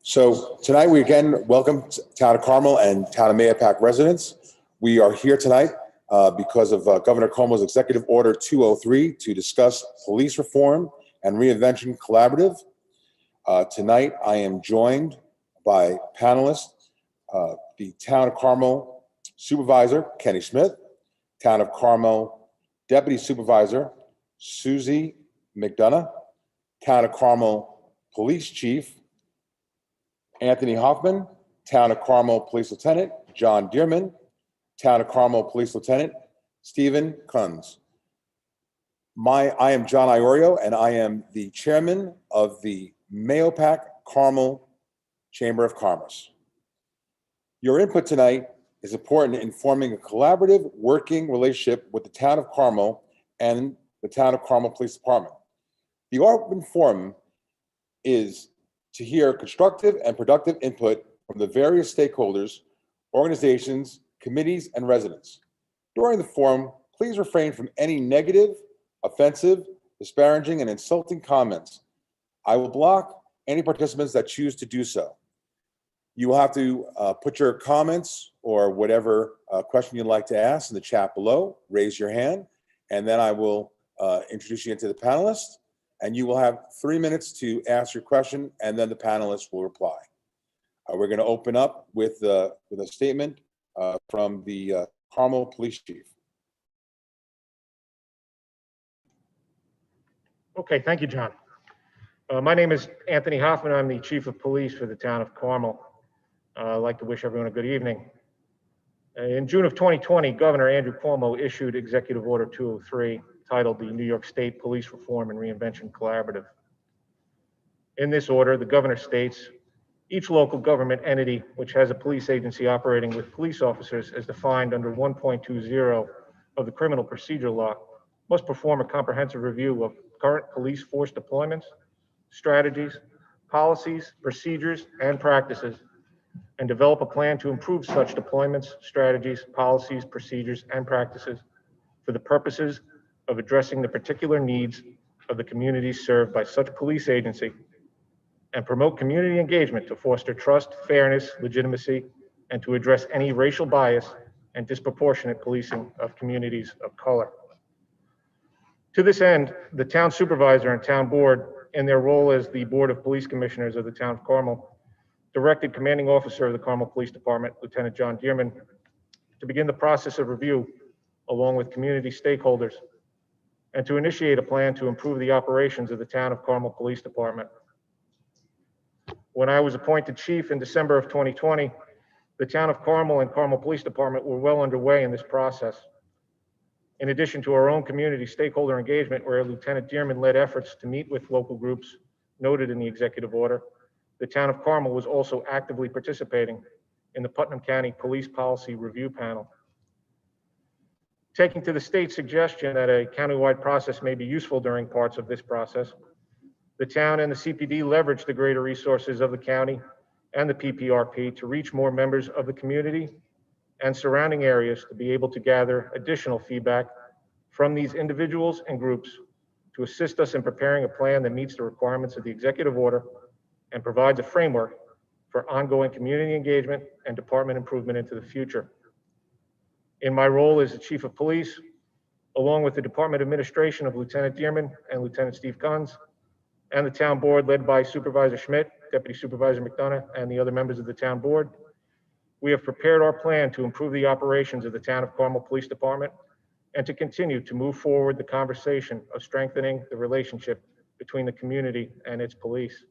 So tonight we again welcome Town of Carmel and Town of Mahopac residents. We are here tonight because of Governor Cuomo's Executive Order 203 to discuss police reform and reinvention collaborative. Tonight I am joined by panelists, the Town of Carmel Supervisor, Kenny Smith, Town of Carmel Deputy Supervisor, Susie McDonough, Town of Carmel Police Chief, Anthony Hoffman, Town of Carmel Police Lieutenant John Dearman, Town of Carmel Police Lieutenant Stephen Kunz. I am John Iorio, and I am the chairman of the Mahopac Carmel Chamber of Commerce. Your input tonight is important in forming a collaborative working relationship with the Town of Carmel and the Town of Carmel Police Department. The open forum is to hear constructive and productive input from the various stakeholders, organizations, committees, and residents. During the forum, please refrain from any negative, offensive, disparaging, and insulting comments. I will block any participants that choose to do so. You will have to put your comments or whatever question you'd like to ask in the chat below, raise your hand, and then I will introduce you into the panelists. And you will have 3 minutes to ask your question, and then the panelists will reply. We're going to open up with a statement from the Carmel Police Chief. Okay, thank you, John. My name is Anthony Hoffman. I'm the Chief of Police for the Town of Carmel. I'd like to wish everyone a good evening. In June of 2020, Governor Andrew Cuomo issued Executive Order 203, titled the New York State Police Reform and Reinvention Collaborative. In this order, the governor states, each local government entity which has a police agency operating with police officers as defined under 1.20 of the Criminal Procedure Law must perform a comprehensive review of current police force deployments, strategies, policies, procedures, and practices, and develop a plan to improve such deployments, strategies, policies, procedures, and practices for the purposes of addressing the particular needs of the communities served by such police agency, and promote community engagement to foster trust, fairness, legitimacy, and to address any racial bias and disproportionate policing of communities of color. To this end, the town supervisor and town board, in their role as the Board of Police Commissioners of the Town of Carmel, directed Commanding Officer of the Carmel Police Department, Lieutenant John Dearman, to begin the process of review along with community stakeholders and to initiate a plan to improve the operations of the Town of Carmel Police Department. When I was appointed chief in December of 2020, the Town of Carmel and Carmel Police Department were well underway in this process. In addition to our own community stakeholder engagement, where Lieutenant Dearman led efforts to meet with local groups noted in the executive order, the Town of Carmel was also actively participating in the Putnam County Police Policy Review Panel. Taking to the state's suggestion that a countywide process may be useful during parts of this process, the town and the CPD leveraged the greater resources of the county and the PPRP to reach more members of the community and surrounding areas to be able to gather additional feedback from these individuals and groups to assist us in preparing a plan that meets the requirements of the executive order and provides a framework for ongoing community engagement and department improvement into the future. In my role as the Chief of Police, along with the Department Administration of Lieutenant Dearman and Lieutenant Steve Kunz, and the town board led by Supervisor Schmidt, Deputy Supervisor McDonough, and the other members of the town board, we have prepared our plan to improve the operations of the Town of Carmel Police Department and to continue to move forward the conversation of strengthening the relationship between the community and its police.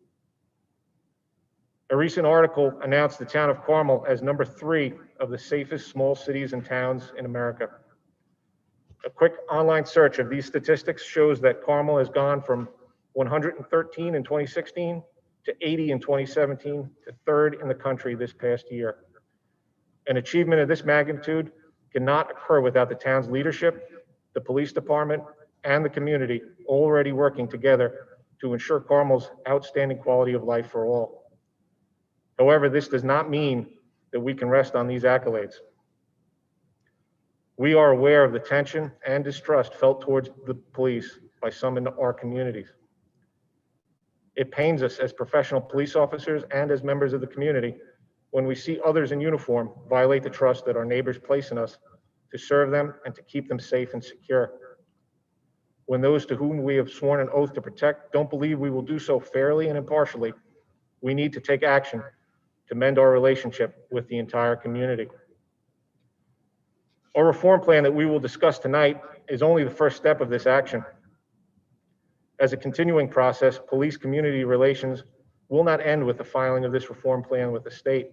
A recent article announced the Town of Carmel as number 3 of the safest small cities and towns in America. A quick online search of these statistics shows that Carmel has gone from 113 in 2016 to 80 in 2017 to 3rd in the country this past year. An achievement of this magnitude cannot occur without the town's leadership, the police department, and the community already working together to ensure Carmel's outstanding quality of life for all. However, this does not mean that we can rest on these accolades. We are aware of the tension and distrust felt towards the police by some in our communities. It pains us as professional police officers and as members of the community when we see others in uniform violate the trust that our neighbors place in us to serve them and to keep them safe and secure. When those to whom we have sworn an oath to protect don't believe we will do so fairly and impartially, we need to take action to mend our relationship with the entire community. Our reform plan that we will discuss tonight is only the first step of this action. As a continuing process, police-community relations will not end with the filing of this reform plan with the state.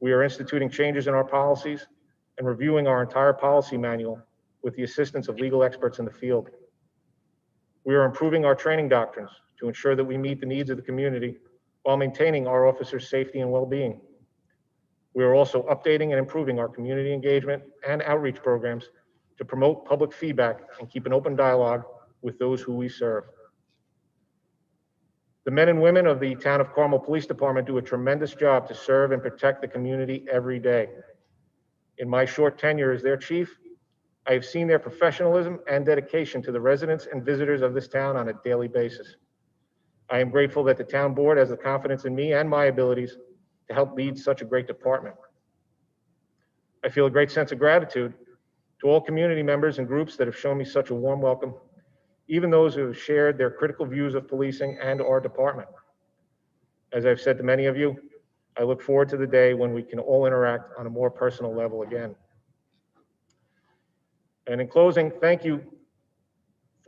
We are instituting changes in our policies and reviewing our entire policy manual with the assistance of legal experts in the field. We are improving our training doctrines to ensure that we meet the needs of the community while maintaining our officers' safety and well-being. We are also updating and improving our community engagement and outreach programs to promote public feedback and keep an open dialogue with those who we serve. The men and women of the Town of Carmel Police Department do a tremendous job to serve and protect the community every day. In my short tenure as their chief, I have seen their professionalism and dedication to the residents and visitors of this town on a daily basis. I am grateful that the town board has the confidence in me and my abilities to help lead such a great department. I feel a great sense of gratitude to all community members and groups that have shown me such a warm welcome, even those who have shared their critical views of policing and our department. As I've said to many of you, I look forward to the day when we can all interact on a more personal level again. And in closing, thank you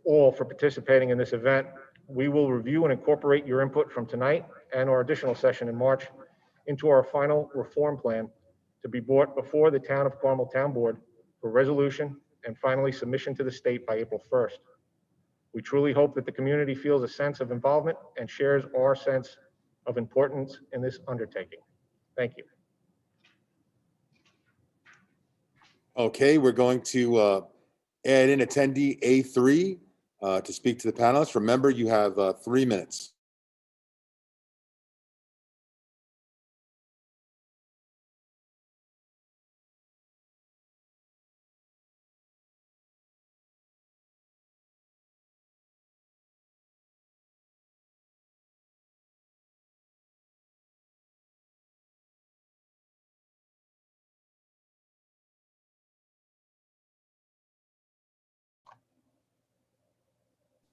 all for participating in this event. We will review and incorporate your input from tonight and our additional session in March into our final reform plan to be brought before the Town of Carmel Town Board for resolution and finally submission to the state by April 1st. We truly hope that the community feels a sense of involvement and shares our sense of importance in this undertaking. Thank you. Okay, we're going to add in attendee A3 to speak to the panelists. Remember, you have 3 minutes.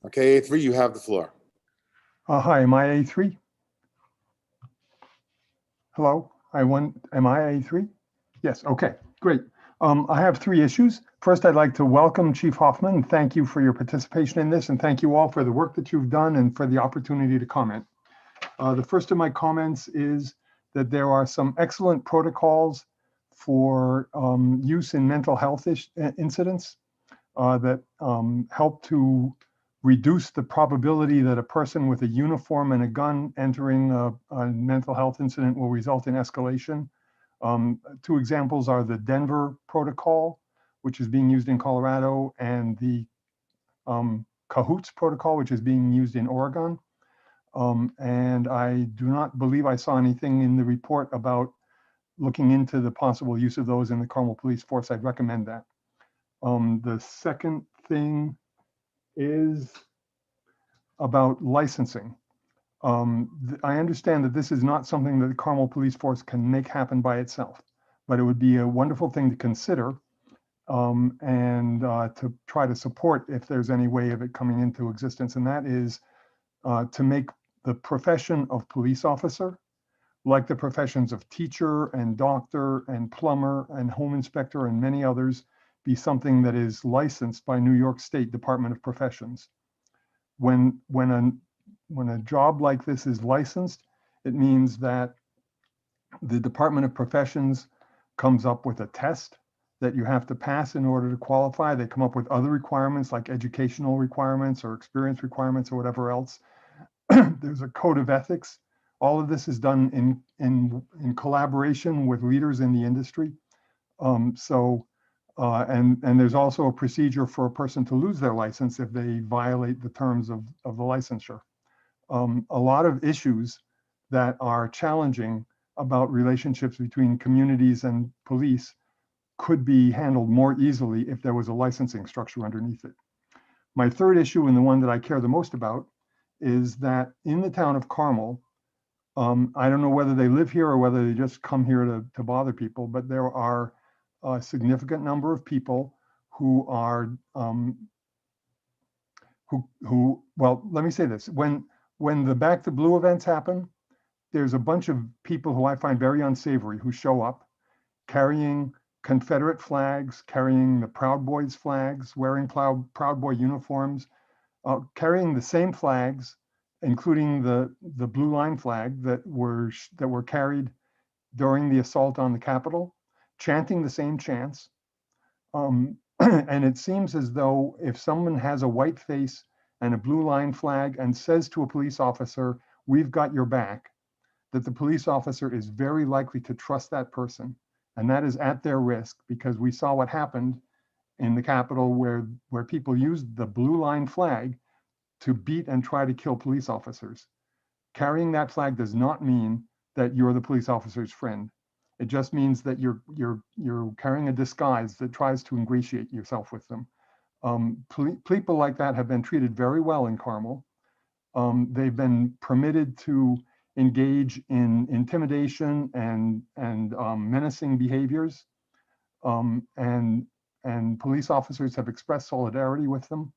Okay, A3, you have the floor. Hi, am I A3? Hello, am I A3? Yes, okay, great. I have 3 issues. First, I'd like to welcome Chief Hoffman and thank you for your participation in this, and thank you all for the work that you've done and for the opportunity to comment. The first of my comments is that there are some excellent protocols for use in mental health incidents that help to reduce the probability that a person with a uniform and a gun entering a mental health incident will result in escalation. 2 examples are the Denver protocol, which is being used in Colorado, and the CAHOOTS protocol, which is being used in Oregon. And I do not believe I saw anything in the report about looking into the possible use of those in the Carmel Police Force. I'd recommend that. The second thing is about licensing. I understand that this is not something that the Carmel Police Force can make happen by itself, but it would be a wonderful thing to consider and to try to support if there's any way of it coming into existence. And that is to make the profession of police officer, like the professions of teacher and doctor and plumber and home inspector and many others, be something that is licensed by New York State Department of Professions. When a job like this is licensed, it means that the Department of Professions comes up with a test that you have to pass in order to qualify. They come up with other requirements like educational requirements or experience requirements or whatever else. There's a code of ethics. All of this is done in collaboration with leaders in the industry. And there's also a procedure for a person to lose their license if they violate the terms of the licensure. A lot of issues that are challenging about relationships between communities and police could be handled more easily if there was a licensing structure underneath it. My third issue, and the one that I care the most about, is that in the town of Carmel, I don't know whether they live here or whether they just come here to bother people, but there are a significant number of people who are well, let me say this. When the Back to Blue events happen, there's a bunch of people who I find very unsavory who show up carrying Confederate flags, carrying the Proud Boys flags, wearing Proud Boy uniforms, carrying the same flags, including the blue line flag that were carried during the assault on the Capitol, chanting the same chants. And it seems as though if someone has a white face and a blue line flag and says to a police officer, "We've got your back," that the police officer is very likely to trust that person. And that is at their risk, because we saw what happened in the Capitol where people used the blue line flag to beat and try to kill police officers. Carrying that flag does not mean that you're the police officer's friend. It just means that you're carrying a disguise that tries to ingratiate yourself with them. People like that have been treated very well in Carmel. They've been permitted to engage in intimidation and menacing behaviors, and police officers have expressed solidarity with them.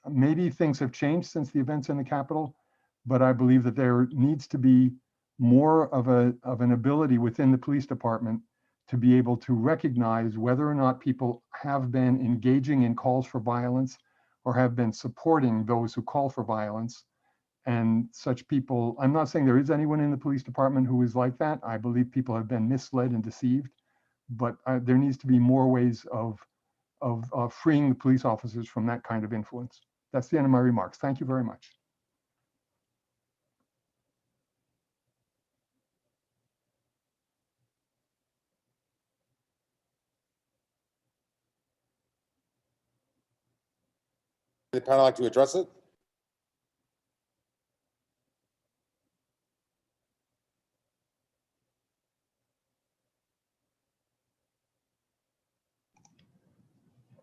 Maybe things have changed since the events in the Capitol, but I believe that there needs to be more of an ability within the police department to be able to recognize whether or not people have been engaging in calls for violence or have been supporting those who call for violence. And such people, I'm not saying there is anyone in the police department who is like that. I believe people have been misled and deceived, but there needs to be more ways of freeing the police officers from that kind of influence. That's the end of my remarks. Thank you very much. The panel like to address it?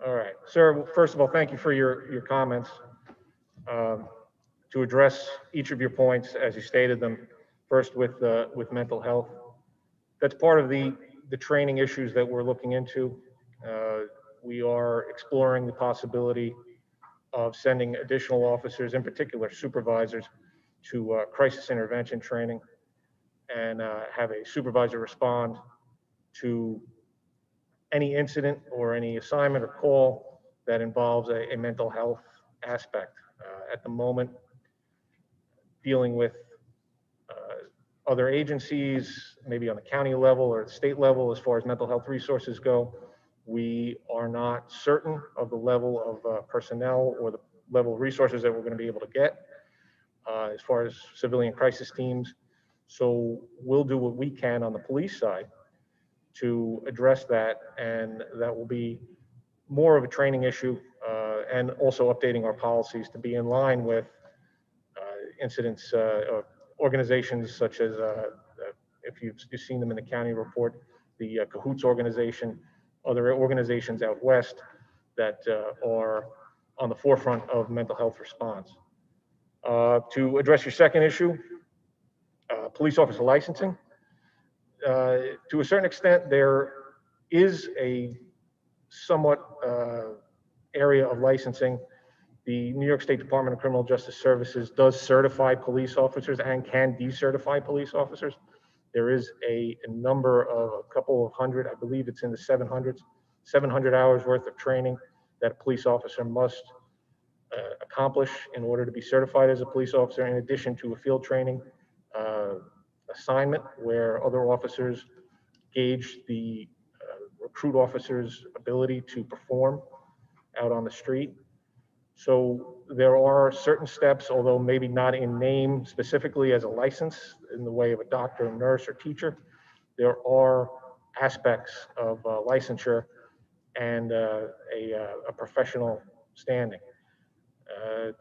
All right, sir, well, first of all, thank you for your comments. To address each of your points as you stated them, first with mental health. That's part of the training issues that we're looking into. We are exploring the possibility of sending additional officers, in particular supervisors, to crisis intervention training and have a supervisor respond to any incident or any assignment or call that involves a mental health aspect. At the moment, dealing with other agencies, maybe on the county level or the state level, as far as mental health resources go, we are not certain of the level of personnel or the level of resources that we're going to be able to get as far as civilian crisis teams. So we'll do what we can on the police side to address that, and that will be more of a training issue and also updating our policies to be in line with incidents, organizations such as, if you've seen them in the county report, the Cahoots organization, other organizations out west that are on the forefront of mental health response. To address your second issue, police officer licensing. To a certain extent, there is a somewhat area of licensing. The New York State Department of Criminal Justice Services does certify police officers and can decertify police officers. There is a number of a couple of hundred, I believe it's in the 700s, 700 hours worth of training that a police officer must accomplish in order to be certified as a police officer, in addition to a field training assignment where other officers gauge the recruit officer's ability to perform out on the street. So there are certain steps, although maybe not in name specifically as a license in the way of a doctor, nurse, or teacher, there are aspects of licensure and a professional standing.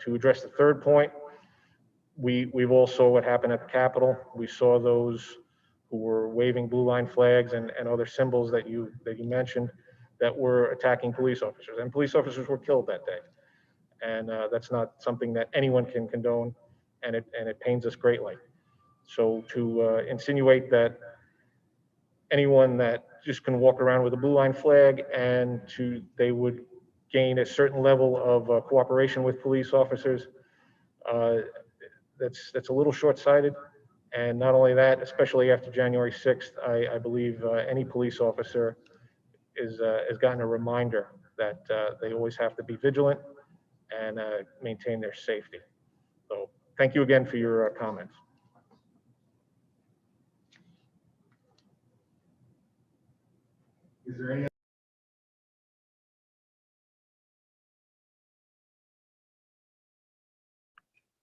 To address the third point, we've also what happened at the Capitol. We saw those who were waving blue line flags and other symbols that you mentioned that were attacking police officers, and police officers were killed that day. and that's not something that anyone can condone, and it pains us greatly. So to insinuate that anyone that just can walk around with a blue line flag and they would gain a certain level of cooperation with police officers, uh, that's a little short-sighted. And not only that, especially after January 6th, I believe any police officer has gotten a reminder that they always have to be vigilant and maintain their safety. So thank you again for your comments. Is there any?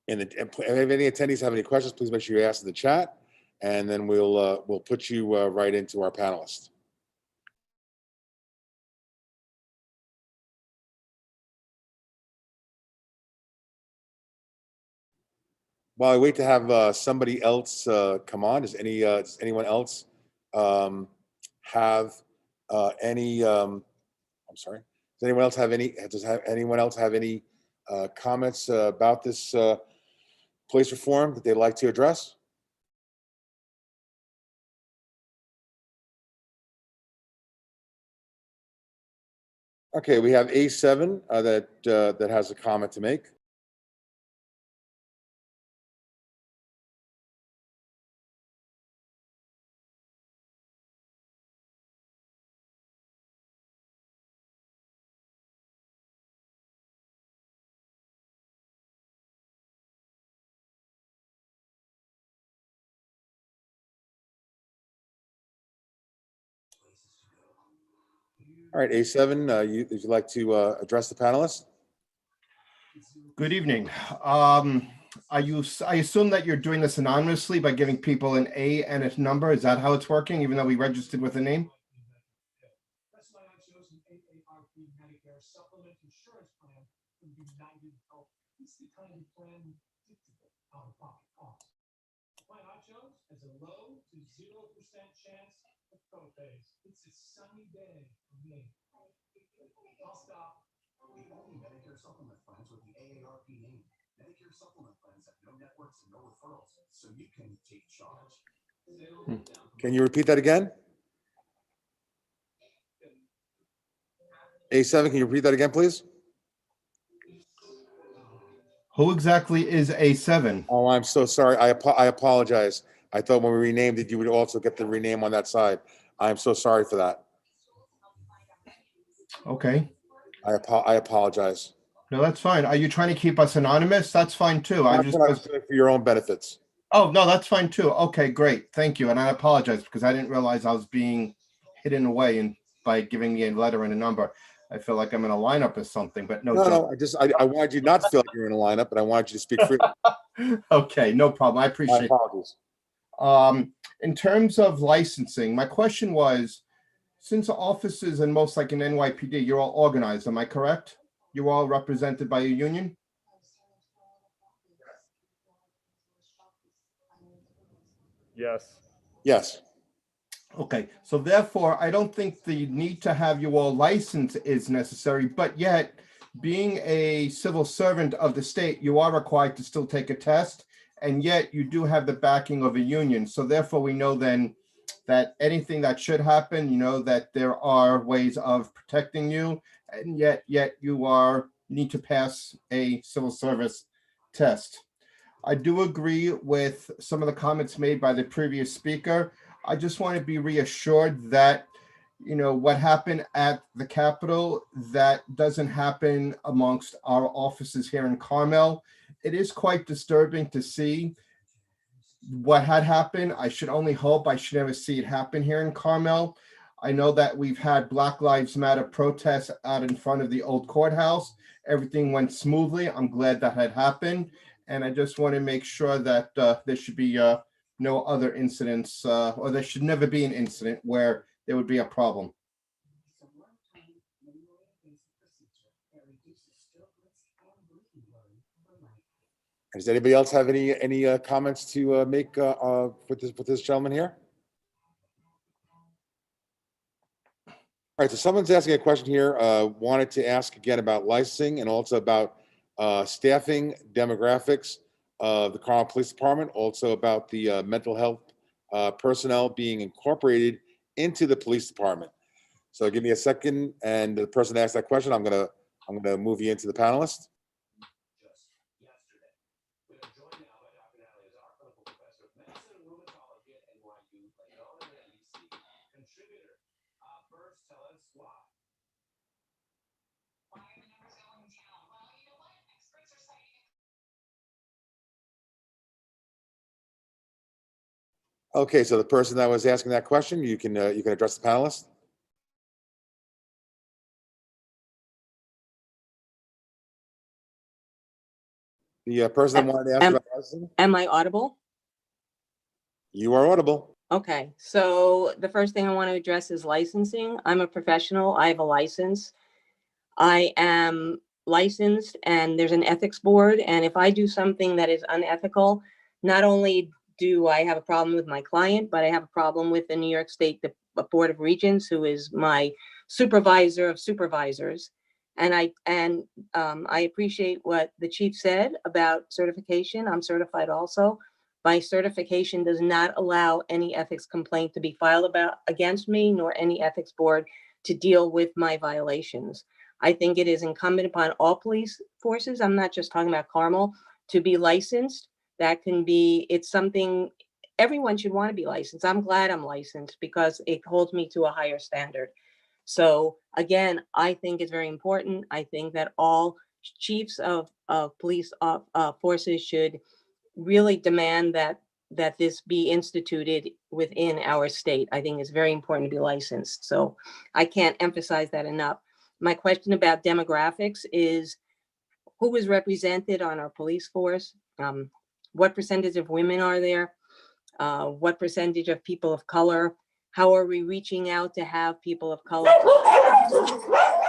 And if any attendees have any questions, please make sure you ask in the chat, and then we'll put you right into our panelist. While I wait to have somebody else come on, does anyone else have any? I'm sorry. Does anyone else have any? Anyone else have any comments about this police reform that they'd like to address? Okay, we have A7 that has a comment to make. All right, A7, would you like to address the panelists? Good evening. I assume that you're doing this anonymously by giving people an A and a number. Is that how it's working, even though we registered with a name? That's why I chose an AARP Medicare supplement insurance plan from United Health. It's the kind of plan predictable out-of-pocket costs. The plan I chose has a low to 0% chance of co-pays. It's a sunny day for me. I'll stop. The only Medicare supplement plans with the AARP name. Medicare supplement plans have no networks and no referrals, so you can take charge. Can you repeat that again? A7, can you repeat that again, please? Who exactly is A7? Oh, I'm so sorry. I apologize. I thought when we renamed it, you would also get the rename on that side. I'm so sorry for that. Okay. I apologize. No, that's fine. Are you trying to keep us anonymous? That's fine too. I just was... for your own benefits. Oh, no, that's fine too. Okay, great. Thank you. And I apologize because I didn't realize I was being hidden away and by giving me a letter and a number. I feel like I'm in a lineup or something, but no. No, I wanted you not to feel like you're in a lineup, but I wanted you to speak freely. Okay, no problem. I appreciate it. Apologies. In terms of licensing, my question was, since offices and most like in NYPD, you're all organized, am I correct? You're all represented by a union? Yes. Yes. Okay, so therefore, I don't think the need to have you all licensed is necessary, but yet, being a civil servant of the state, you are required to still take a test, and yet you do have the backing of a union. So therefore, we know then that anything that should happen, you know, that there are ways of protecting you, and yet you need to pass a civil service test. I do agree with some of the comments made by the previous speaker. I just want to be reassured that, you know, what happened at the Capitol, that doesn't happen amongst our offices here in Carmel. It is quite disturbing to see what had happened. I should only hope I should never see it happen here in Carmel. I know that we've had Black Lives Matter protests out in front of the old courthouse. Everything went smoothly. I'm glad that had happened. And I just want to make sure that there should be no other incidents, or there should never be an incident where there would be a problem. Does anybody else have any comments to make with this gentleman here? All right, so someone's asking a question here, wanted to ask again about licensing and also about staffing demographics of the Carmel Police Department, also about the mental health personnel being incorporated into the police department. So give me a second, and the person that asked that question, I'm gonna move you into the panelist. Just yesterday, we are joined now by Dr. Natalie Azar, clinical professor of medicine and rheumatology at NYU, Langone and NBC, contributor. First, tell us why. Why are the numbers going down? Well, you know what? Experts are citing. Okay, so the person that was asking that question, you can address the panelist. The person that wanted to ask about licensing, Am I audible? you are audible. Okay, so the first thing I want to address is licensing. I'm a professional. I have a license. I am licensed and there's an ethics board. And if I do something that is unethical, not only do I have a problem with my client, but I have a problem with the New York State Board of Regents, who is my supervisor of supervisors. And I appreciate what the chief said about certification. I'm certified also. My certification does not allow any ethics complaint to be filed against me, nor any ethics board to deal with my violations. I think it is incumbent upon all police forces, I'm not just talking about Carmel, to be licensed. That can be, it's something, everyone should want to be licensed. I'm glad I'm licensed because it holds me to a higher standard. So again, I think it's very important. I think that all chiefs of police forces should really demand that this be instituted within our state. I think it's very important to be licensed. So I can't emphasize that enough. My question about demographics is who is represented on our police force? What percentage of women are there? What percentage of people of color? How are we reaching out to have people of color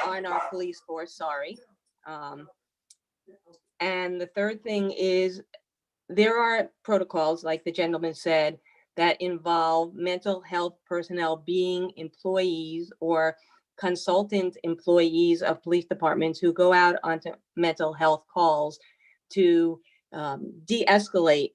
on our police force? Sorry. And the third thing is there are protocols, like the gentleman said, that involve mental health personnel being employees or consultant employees of police departments who go out onto mental health calls to de-escalate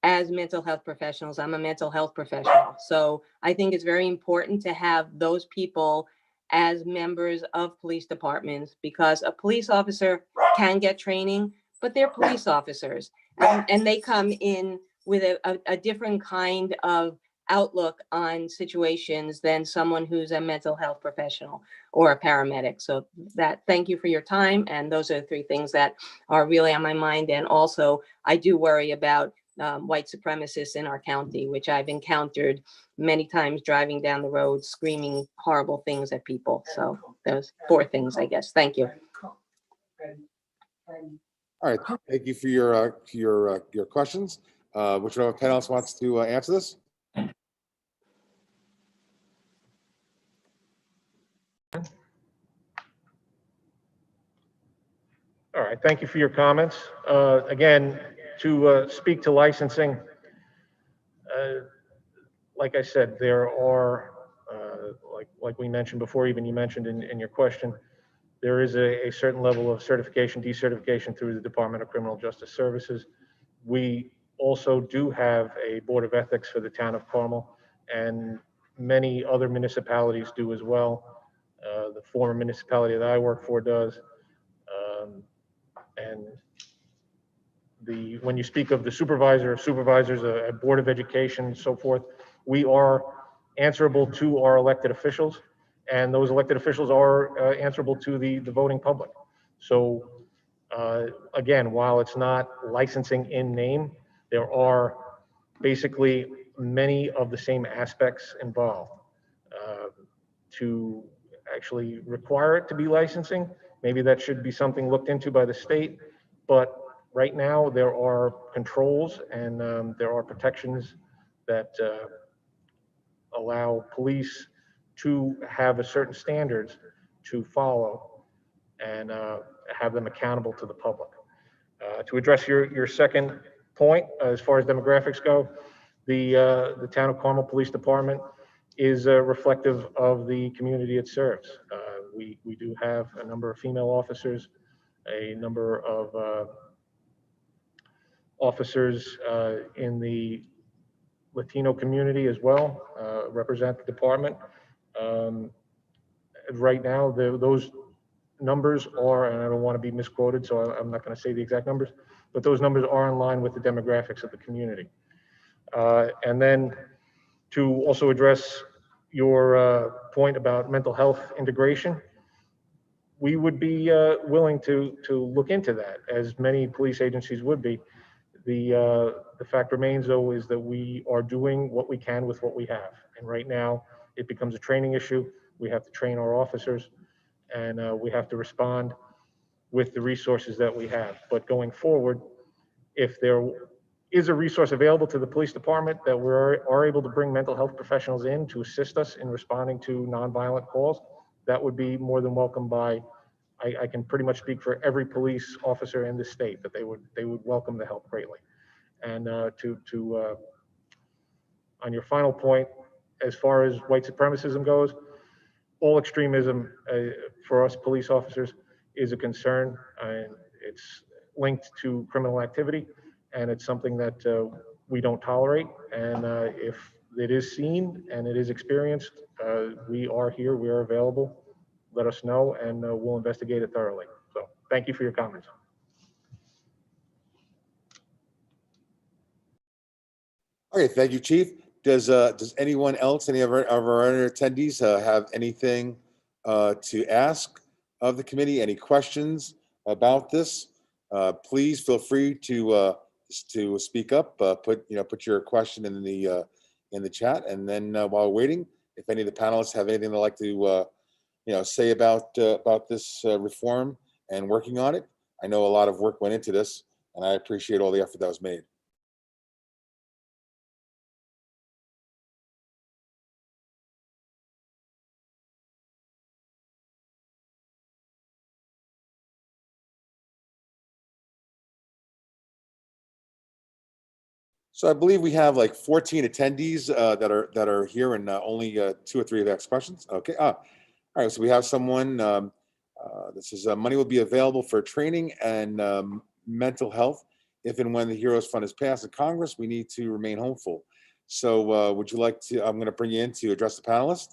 as mental health professionals. I'm a mental health professional. So I think it's very important to have those people as members of police departments, because a police officer can get training, but they're police officers. And they come in with a different kind of outlook on situations than someone who's a mental health professional or a paramedic. So thank you for your time. And those are the three things that are really on my mind. And also, I do worry about white supremacists in our county, which I've encountered many times driving down the road, screaming horrible things at people. So those four things, I guess. Thank you. All right, thank you for your questions. Which one of the panelists wants to answer this? All right, thank you for your comments. Again, to speak to licensing, like I said, there are, like we mentioned before, even you mentioned in your question, there is a certain level of certification, decertification through the Department of Criminal Justice Services. We also do have a Board of Ethics for the town of Carmel, and many other municipalities do as well. The former municipality that I work for does. And when you speak of the supervisors, a Board of Education, so forth, we are answerable to our elected officials, and those elected officials are answerable to the voting public. So again, while it's not licensing in name, there are basically many of the same aspects involved. To actually require it to be licensing, maybe that should be something looked into by the state, but right now there are controls and there are protections that allow police to have a certain standards to follow and have them accountable to the public. To address your second point, as far as demographics go, the town of Carmel Police Department is reflective of the community it serves. We do have a number of female officers a number of officers in the Latino community as well represent the department. Right now, those numbers are, and I don't want to be misquoted, so I'm not going to say the exact numbers, but those numbers are in line with the demographics of the community. And then to also address your point about mental health integration, we would be willing to look into that, as many police agencies would be. The fact remains, though, is that we are doing what we can with what we have. And right now, it becomes a training issue. We have to train our officers, and we have to respond with the resources that we have. But going forward, if there is a resource available to the police department that we are able to bring mental health professionals in to assist us in responding to nonviolent calls, that would be more than welcome by, I can pretty much speak for every police officer in the state, that they would welcome the help greatly. And on your final point, as far as white supremacism goes, all extremism for us police officers is a concern, and it's linked to criminal activity, and it's something that we don't tolerate. And if it is seen and it is experienced, we are here, we are available. Let us know, and we'll investigate it thoroughly. So thank you for your comments. Okay, thank you, Chief. Does anyone else, any of our other attendees, have anything to ask of the committee? Any questions about this? Please feel free to speak up. Put your question in the chat, and then while we're waiting, if any of the panelists have anything they'd like to say about this reform and working on it. I know a lot of work went into this, and I appreciate all the effort that was made. So I believe we have like 14 attendees that are here, and only 2 or 3 have asked questions. Okay. All right. So we have someone. This is money will be available for training and mental health if and when the Heroes Fund is passed in Congress. We need to remain hopeful. So would you like to? I'm going to bring you in to address the panelists.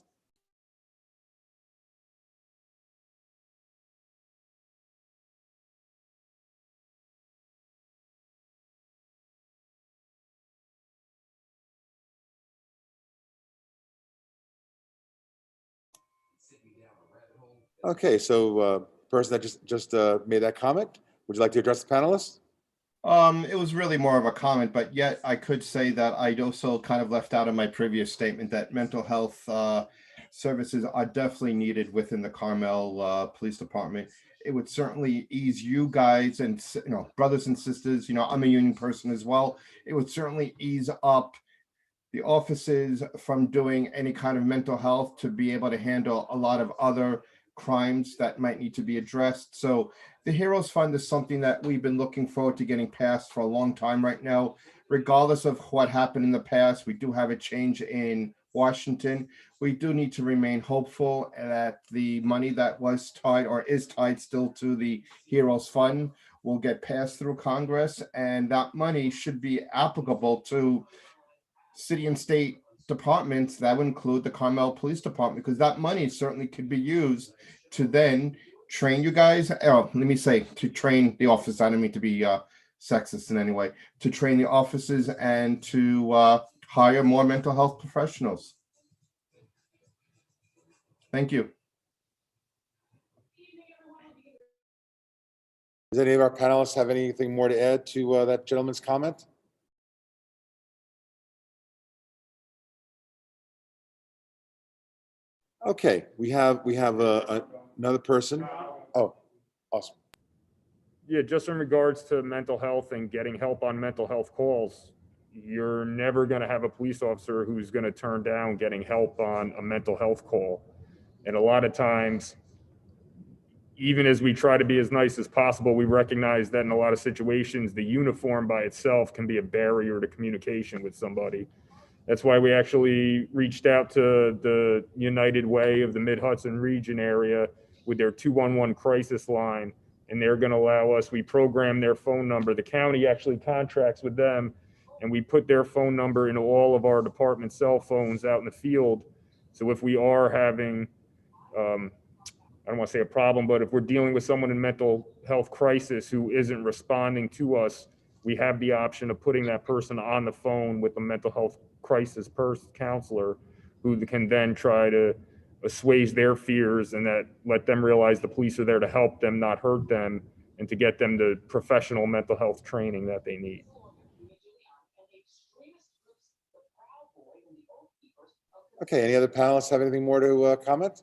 Okay, so person that just made that comment, would you like to address the panelists? It was really more of a comment, but yet I could say that I also kind of left out in my previous statement that mental health services are definitely needed within the Carmel Police Department. It would certainly ease you guys and brothers and sisters. I'm a union person as well. It would certainly ease up the offices from doing any kind of mental health to be able to handle a lot of other crimes that might need to be addressed. So the Heroes Fund is something that we've been looking forward to getting passed for a long time right now. Regardless of what happened in the past, we do have a change in Washington. We do need to remain hopeful that the money that was tied or is tied still to the Heroes Fund will get passed through Congress, and that money should be applicable to city and state departments. That would include the Carmel Police Department, because that money certainly could be used to then train you guys. Let me say, to train the officers. I don't mean to be sexist in any way. To train the officers and to hire more mental health professionals. Thank you. Does any of our panelists have anything more to add to that gentleman's comment? Okay, we have another person. Oh, awesome. Yeah, just in regards to mental health and getting help on mental health calls, you're never going to have a police officer who's going to turn down getting help on a mental health call. And a lot of times, even as we try to be as nice as possible, we recognize that in a lot of situations, the uniform by itself can be a barrier to communication with somebody. That's why we actually reached out to the United Way of the Mid-Hudson region area with their 211 crisis line and they're going to allow us, we program their phone number. The county actually contracts with them, and we put their phone number into all of our department cell phones out in the field. So if we are having, I don't want to say a problem, but if we're dealing with someone in mental health crisis who isn't responding to us, we have the option of putting that person on the phone with a mental health crisis counselor who can then try to assuage their fears and that let them realize the police are there to help them, not hurt them, and to get them the professional mental health training that they need. Okay, any other panelists have anything more to comment?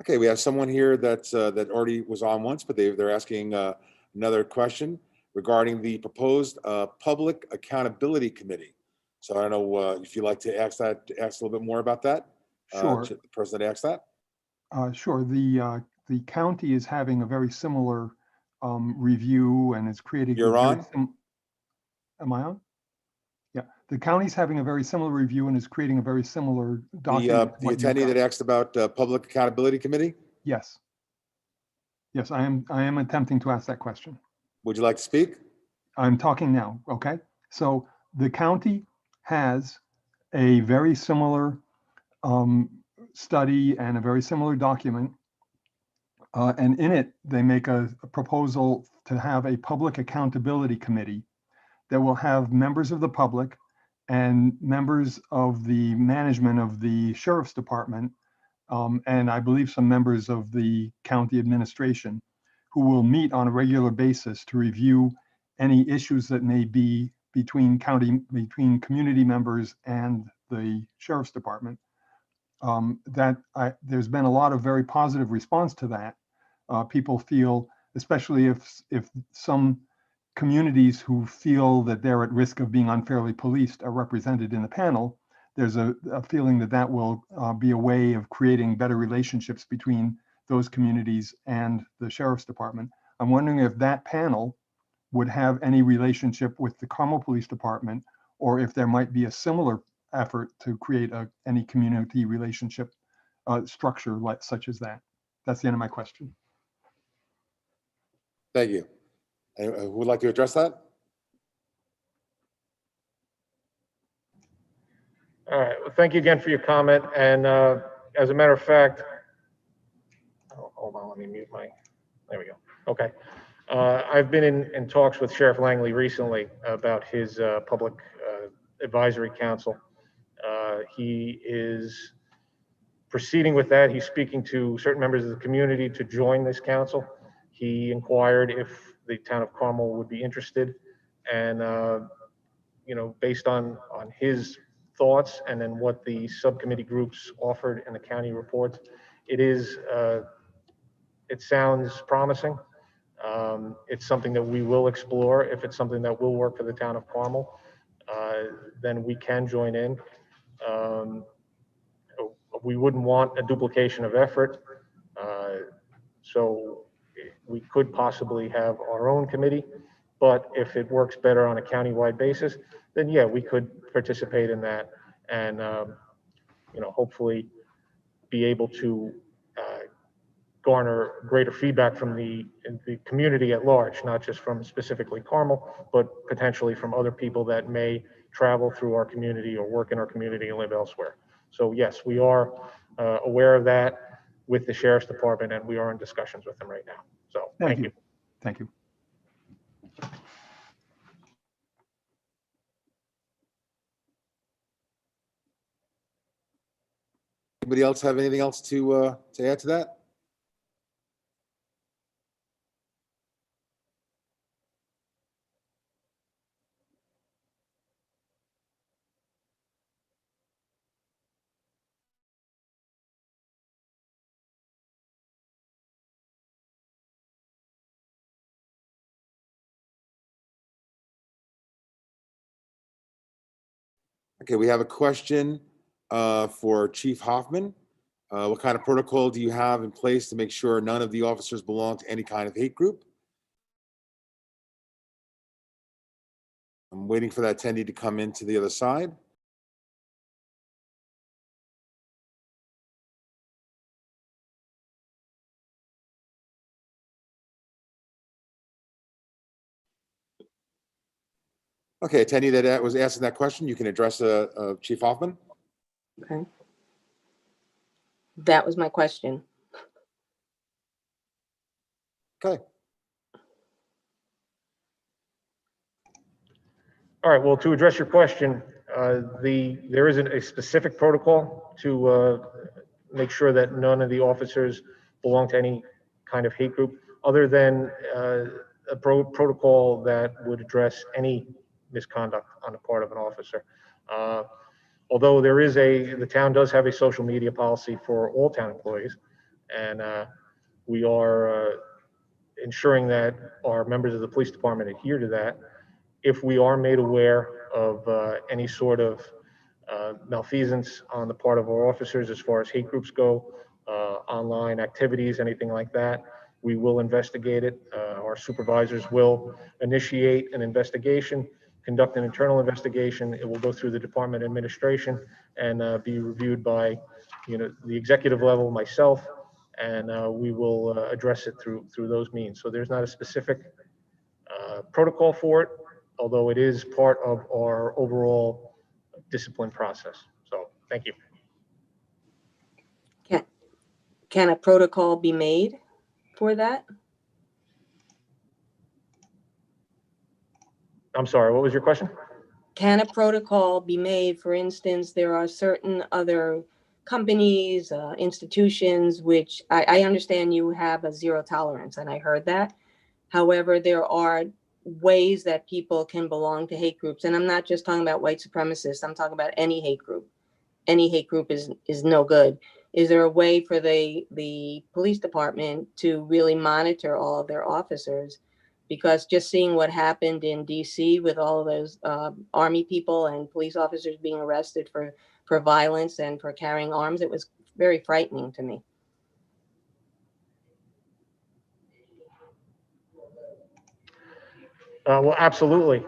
Okay, we have someone here that's that already was on once, but they're asking another question regarding the proposed Public Accountability Committee. So I don't know if you'd like to ask a little bit more about that. Sure. To the person that asked that. Sure. The county is having a very similar review and is creating. You're on? Am I on? Yeah. The county's having a very similar review and is creating a very similar document. The attendee that asked about Public Accountability Committee. Yes. Yes, I am attempting to ask that question. Would you like to speak? I'm talking now. Okay. So the county has a very similar study and a very similar document. And in it, they make a proposal to have a public accountability committee that will have members of the public and members of the management of the sheriff's department, and I believe some members of the county administration, who will meet on a regular basis to review any issues that may be between community members and the sheriff's department. There's been a lot of very positive response to that. People feel, especially if some communities who feel that they're at risk of being unfairly policed are represented in the panel, there's a feeling that that will be a way of creating better relationships between those communities and the sheriff's department. I'm wondering if that panel would have any relationship with the Carmel Police Department, or if there might be a similar effort to create any community relationship structure such as that. That's the end of my question. Thank you. Who would like to address that? All right, well, thank you again for your comment. And as a matter of fact, hold on, let me mute there we go. Okay. I've been in talks with Sheriff Langley recently about his public advisory council. He is proceeding with that. He's speaking to certain members of the community to join this council. He inquired if the town of Carmel would be interested, and based on his thoughts and then what the subcommittee groups offered in the county reports, it sounds promising. It's something that we will explore. If it's something that will work for the town of Carmel, then we can join in. We wouldn't want a duplication of effort. So we could possibly have our own committee, but if it works better on a countywide basis, then yeah, we could participate in that and, hopefully be able to garner greater feedback from the community at large, not just from specifically Carmel, but potentially from other people that may travel through our community or work in our community and live elsewhere. So yes, we are aware of that with the Sheriff's Department, and we are in discussions with them right now. So thank you. Thank you. Anybody else have anything else to add to that? Okay, we have a question for Chief Hoffman. What kind of protocol do you have in place to make sure none of the officers belong to any kind of hate group? I'm waiting for that attendee to come into the other side. Okay, attendee that was asking that question, you can address Chief Hoffman. Okay. That was my question. Okay. All right, well, to address your question, there isn't a specific protocol to make sure that none of the officers belong to any kind of hate group, other than a protocol that would address any misconduct on the part of an officer. Although the town does have a social media policy for all town employees, and we are ensuring that our members of the police department adhere to that. If we are made aware of any sort of malfeasance on the part of our officers as far as hate groups go, online activities, anything like that, we will investigate it. Our supervisors will initiate an investigation, conduct an internal investigation. It will go through the department administration and be reviewed by, the executive level, myself, and we will address it through those means. So there's not a specific protocol for it, although it is part of our overall discipline process. So thank you. Can a protocol be made for that? I'm sorry, what was your question? Can a protocol be made? For instance, there are certain other companies, institutions, which I understand you have a zero tolerance, and I heard that. However, there are ways that people can belong to hate groups. And I'm not just talking about white supremacists. I'm talking about any hate group. Any hate group is no good. Is there a way for the police department to really monitor all of their officers? Because just seeing what happened in DC with all of those Army people and police officers being arrested for violence and for carrying arms, it was very frightening to me. Well, absolutely.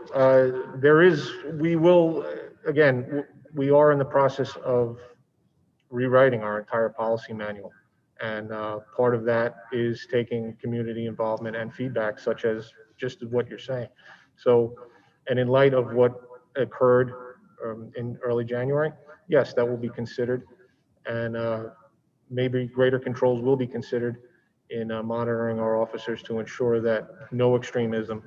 We are in the process of rewriting our entire policy manual. And part of that is taking community involvement and feedback, such as just what you're saying. So, and in light of what occurred in early January, yes, that will be considered. And maybe greater controls will be considered in monitoring our officers to ensure that no extremism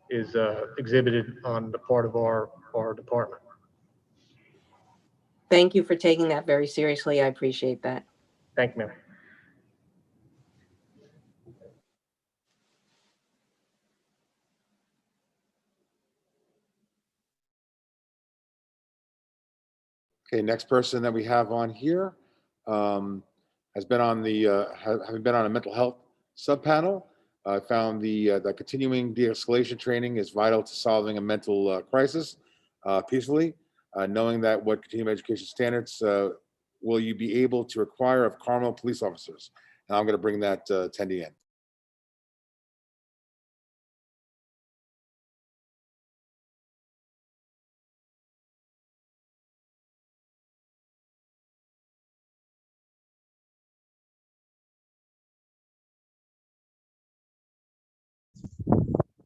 is exhibited on the part of our department. Thank you for taking that very seriously. I appreciate that. Thank you, ma'am. Okay, next person that we have on here has been on having been on a mental health subpanel. I found the continuing de-escalation training is vital to solving a mental crisis peacefully. Knowing that what continuing education standards will you be able to require of Carmel police officers? And I'm going to bring that attendee in.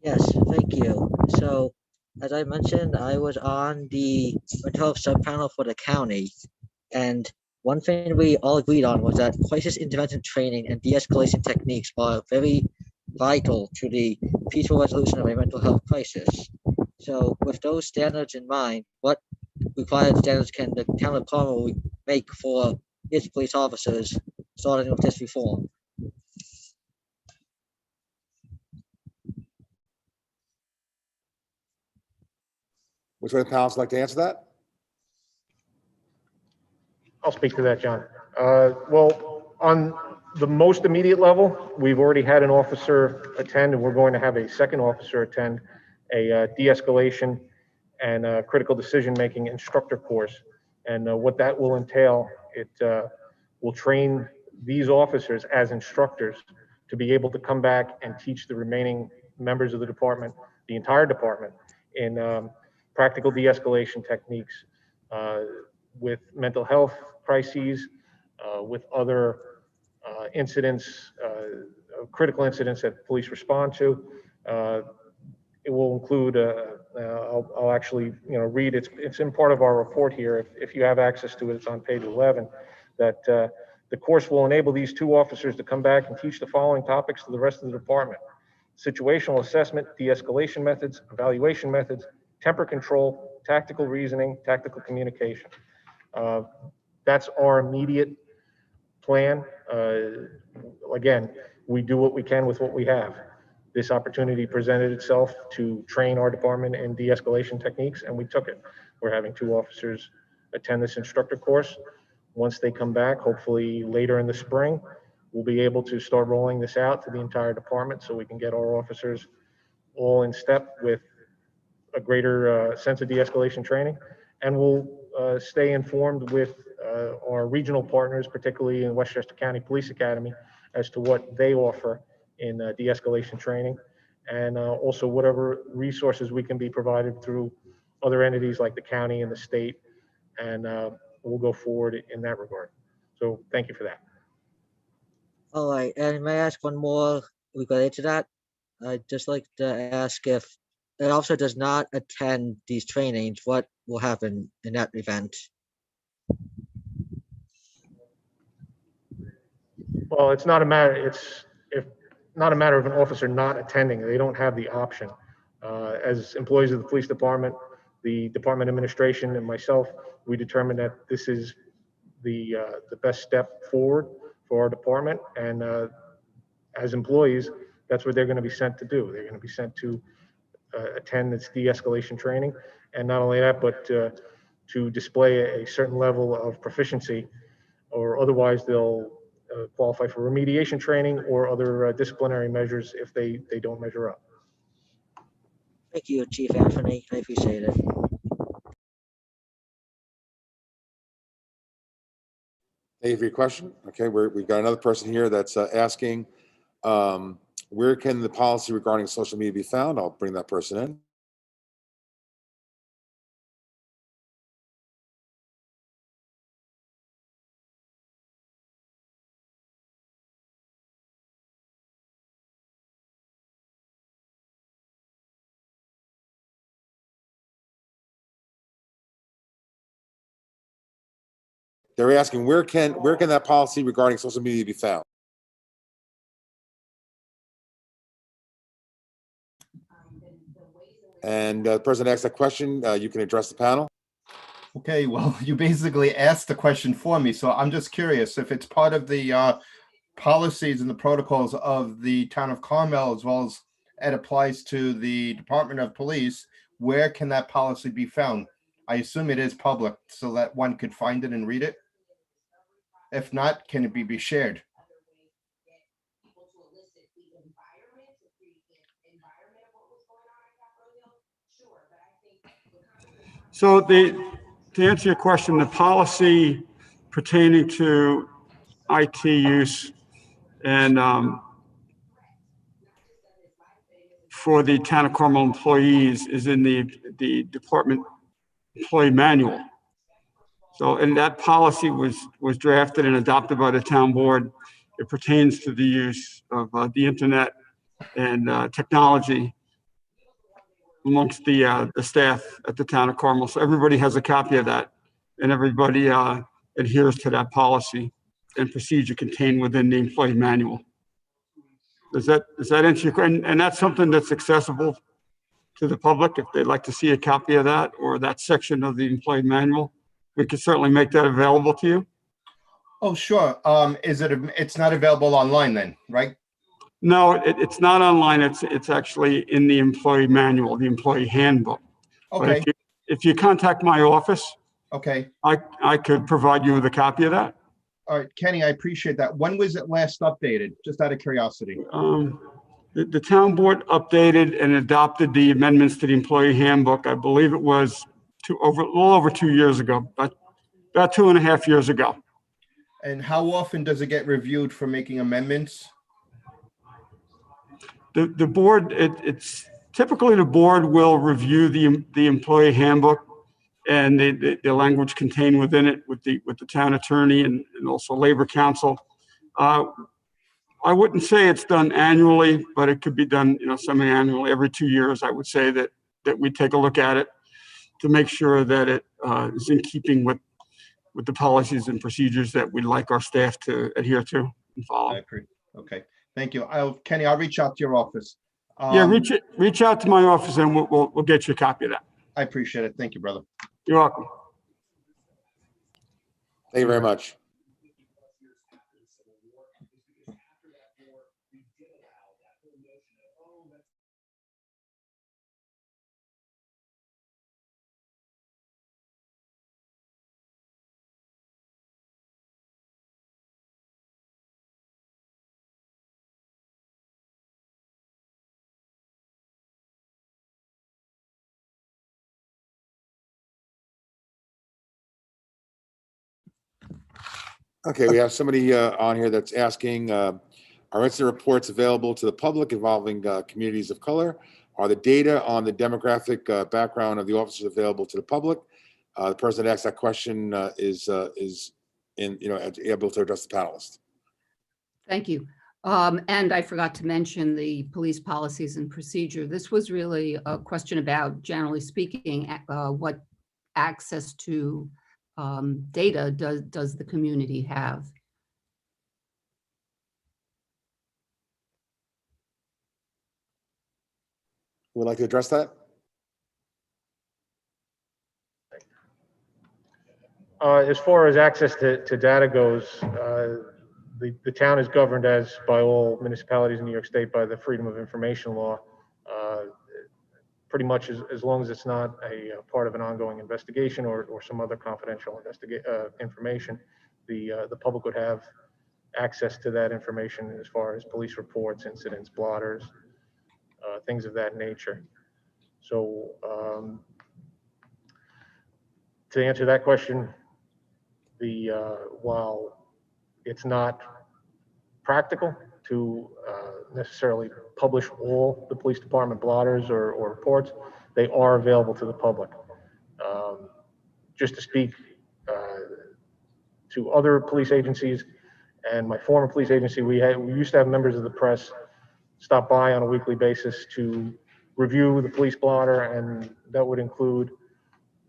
Yes, thank you. So, as I mentioned, I was on the mental health subpanel for the county, and one thing we all agreed on was that crisis intervention training and de-escalation techniques are very vital to the peaceful resolution of a mental health crisis. So, with those standards in mind, what required standards can the town of Carmel make for its police officers, starting with this reform? Which one of the panelists would like to answer that? I'll speak to that, John. Well, on the most immediate level, we've already had an officer attend, and we're going to have a second officer attend a de-escalation and critical decision-making instructor course. And what that will entail, it will train these officers as instructors to be able to come back and teach the remaining members of the department, the entire department, in practical de-escalation techniques with mental health crises, with other incidents, critical incidents that police respond to. It will include, I'll actually, read, it's in part of our report here. If you have access to it, it's on page 11, that the course will enable these two officers to come back and teach the following topics to the rest of the department: situational assessment, de-escalation methods, evaluation methods, temper control, tactical reasoning, tactical communication. That's our immediate plan. Again, we do what we can with what we have. This opportunity presented itself to train our department in de-escalation techniques, and we took it. We're having two officers attend this instructor course. Once they come back, hopefully later in the spring, we'll be able to start rolling this out to the entire department so we can get our officers all in step with a greater sense of de-escalation training. And we'll stay informed with our regional partners, particularly in Westchester County Police Academy, as to what they offer in de-escalation training, and also whatever resources we can be provided through other entities like the county and the state, and we'll go forward in that regard. So thank you for that. All right, and may I ask one more related to that? I'd just like to ask if an officer does not attend these trainings, what will happen in that event? Well, it's not a matter of an officer not attending. They don't have the option. As employees of the police department, the department administration and myself, we determined that this is the best step forward for our department. And as employees, that's what they're going to be sent to do. They're going to be sent to attend this de-escalation training. And not only that, but to display a certain level of proficiency, or otherwise they'll qualify for remediation training or other disciplinary measures if they don't measure up. Thank you, Chief Anthony. I appreciate it. Thank you for your question. Okay, we've got another person here that's asking, where can the policy regarding social media be found? I'll bring that person in. They're asking, where can that policy regarding social media be found? And the person asked that question, you can address the panel. Okay, well, you basically asked the question for me, so I'm just curious if it's part of the policies and the protocols of the town of Carmel, as well as it applies to the Department of Police, where can that policy be found? I assume it is public so that one could find it and read it. If not, can it be shared? So to answer your question, the policy pertaining to IT use and for the town of Carmel employees is in the department employee manual. So, and that policy was drafted and adopted by the town board. It pertains to the use of the internet and technology amongst the staff at the town of Carmel. So everybody has a copy of that, and everybody adheres to that policy and procedure contained within the employee manual. Does that answer your question? And that's something that's accessible to the public if they'd like to see a copy of that or that section of the employee manual. We can certainly make that available to you. Oh, sure. It's not available online then, right? No, it's not online. It's actually in the employee manual, the employee handbook. Okay. But if you contact my office, okay, I could provide you with a copy of that. All right, Kenny, I appreciate that. When was it last updated? Just out of curiosity. the town board updated and adopted the amendments to the employee handbook. I believe it was a little over 2 years ago, but about 2.5 years ago. And how often does it get reviewed for making amendments? The board, it's typically the board will review the employee handbook and the language contained within it with the town attorney and also labor council. I wouldn't say it's done annually, but it could be done, semi-annually. Every 2 years, I would say that we take a look at it to make sure that it is in keeping with the policies and procedures that we'd like our staff to adhere to and follow. I agree. Okay, thank you. Kenny, I'll reach out to your office. Yeah, reach out to my office and we'll get you a copy of that. I appreciate it. Thank you, brother. You're welcome. Thank you very much. Okay, we have somebody on here that's asking, are incident reports available to the public involving communities of color? Are the data on the demographic background of the officers available to the public? The person that asked that question is able to address the panelist. Thank you. And I forgot to mention the police policies and procedure. This was really a question about, generally speaking, what access to data does the community have? Would like to address that? As far as access to data goes, the town is governed by all municipalities in New York State by the Freedom of Information Law. Pretty much as long as it's not a part of an ongoing investigation or some other confidential information, the public would have access to that information as far as police reports, incidents, blotters, things of that nature. So to answer that question, while it's not practical to necessarily publish all the police department blotters or reports, they are available to the public. Just to speak to other police agencies and my former police agency, we used to have members of the press stop by on a weekly basis to review the police blotter, and that would include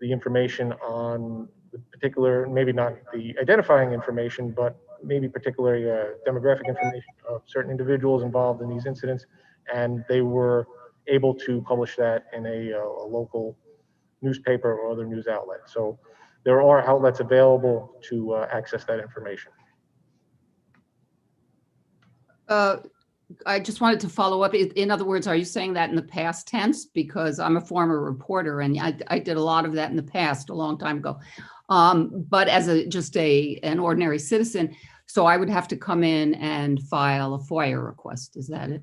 the information on the particular, maybe not the identifying information, but maybe particularly demographic information of certain individuals involved in these incidents, and they were able to publish that in a local newspaper or other news outlet. So there are outlets available to access that information. I just wanted to follow up. In other words, are you saying that in the past tense? Because I'm a former reporter and I did a lot of that in the past, a long time ago. But as an ordinary citizen, so I would have to come in and file a FOIA request. Is that it?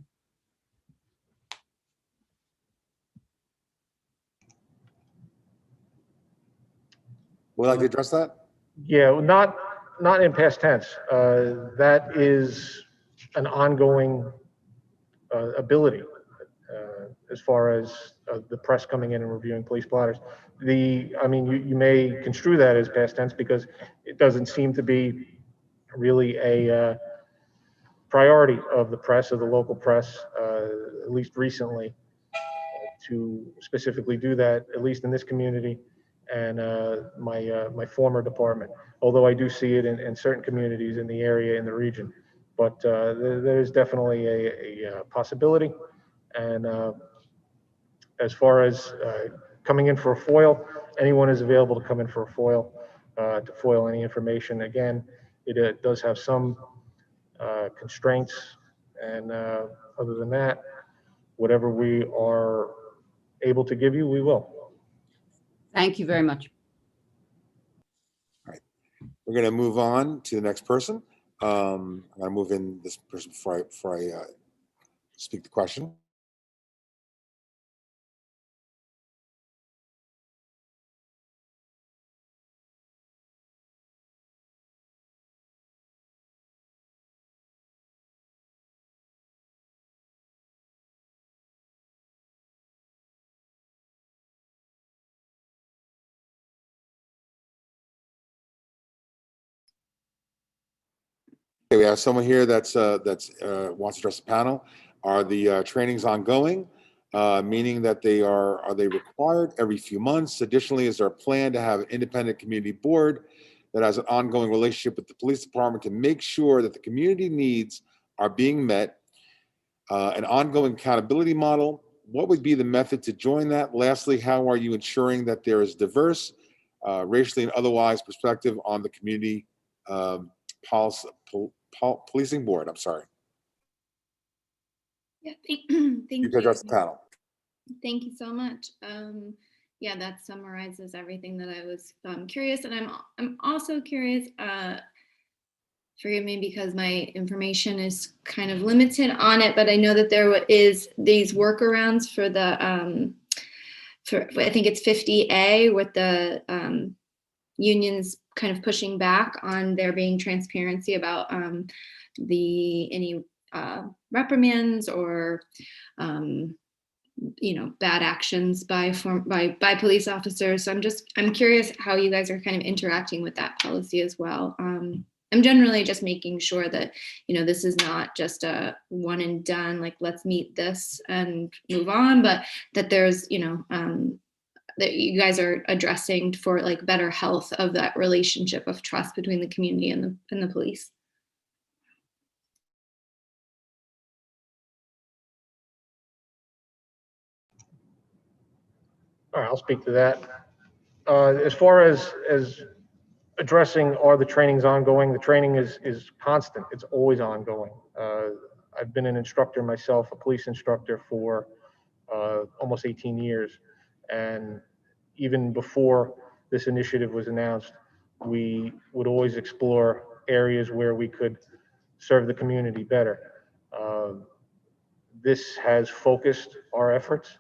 Would like to address that? Yeah, not in past tense. That is an ongoing ability as far as the press coming in and reviewing police blotters. I mean, you may construe that as past tense because it doesn't seem to be really a priority of the press, of the local press, at least recently, to specifically do that, at least in this community and my former department. Although I do see it in certain communities in the area, in the region. But there's definitely a possibility. And as far as coming in for a FOIL, anyone is available to come in for a FOIL, to FOIL any information. Again, it does have some constraints. And other than that, whatever we are able to give you, we will. Thank you very much. All right. We're going to move on to the next person. I'm going to move in this person before I speak the question. Okay, we have someone here wants to address the panel. Are the trainings ongoing? Meaning that are they required every few months? Additionally, is there a plan to have an independent community board that has an ongoing relationship with the police department to make sure that the community needs are being met? An ongoing accountability model. What would be the method to join that? Lastly, how are you ensuring that there is diverse, racially and otherwise perspective on the community policing board? I'm sorry. Yeah, You thank can address the panel. Thank you so much. Yeah, that summarizes everything that I was curious, and I'm also curious. Forgive me because my information is kind of limited on it, but I know that there is these workarounds for the for I think it's 50A with the unions kind of pushing back on there being transparency about any reprimands or bad actions by police officers. So I'm curious how you guys are kind of interacting with that policy as well. I'm generally just making sure that this is not just a one and done, like let's meet this and move on, but that there's that you guys are addressing for like better health of that relationship of trust between the community and the police. All right, I'll speak to that. As far as addressing are the trainings ongoing, the training is constant. It's always ongoing. I've been an instructor myself, a police instructor for almost 18 years. And even before this initiative was announced, we would always explore areas where we could serve the community better. This has focused our efforts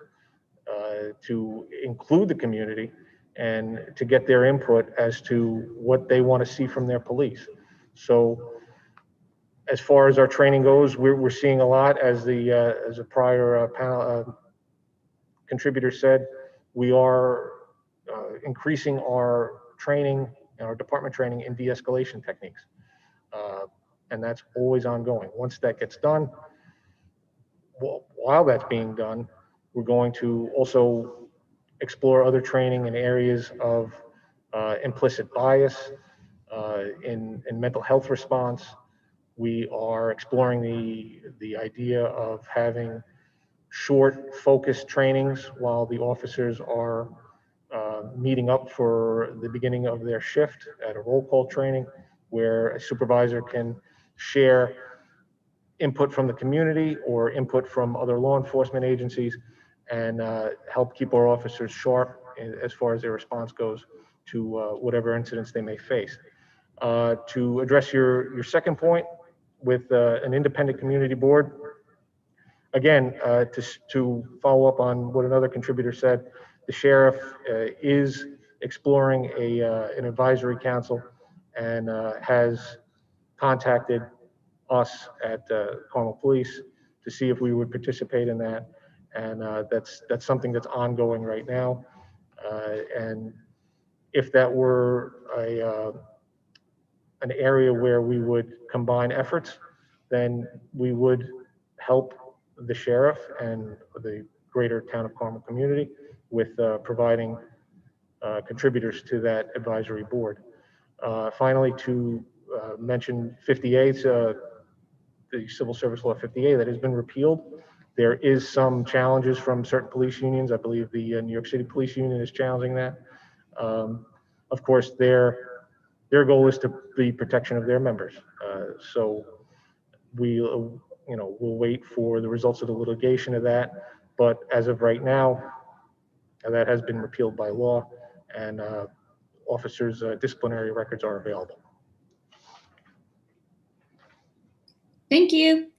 to include the community and to get their input as to what they want to see from their police. So as far as our training goes, we're seeing a lot, as a prior panel contributor said, we are increasing our training and our department training in de-escalation techniques. And that's always ongoing. Once that gets done, while that's being done, we're going to also explore other training in areas of implicit bias, in mental health response. We are exploring the idea of having short, focused trainings while the officers are meeting up for the beginning of their shift at a roll call training, where a supervisor can share input from the community or input from other law enforcement agencies and help keep our officers sharp as far as their response goes to whatever incidents they may face. To address your second point with an independent community board, again, to follow up on what another contributor said, the sheriff is exploring an advisory council and has contacted us at Carmel Police to see if we would participate in that. And that's something that's ongoing right now. And if that were an area where we would combine efforts, then we would help the sheriff and the greater town of Carmel community with providing contributors to that advisory board. Finally, to mention 50A, the Civil Service Law 50A that has been repealed. There is some challenges from certain police unions. I believe the New York City Police Union is challenging that. Of course, their goal is to be protection of their members. So we'll wait for the results of the litigation of that. But as of right now, that has been repealed by law, and officers' disciplinary records are available. Thank you.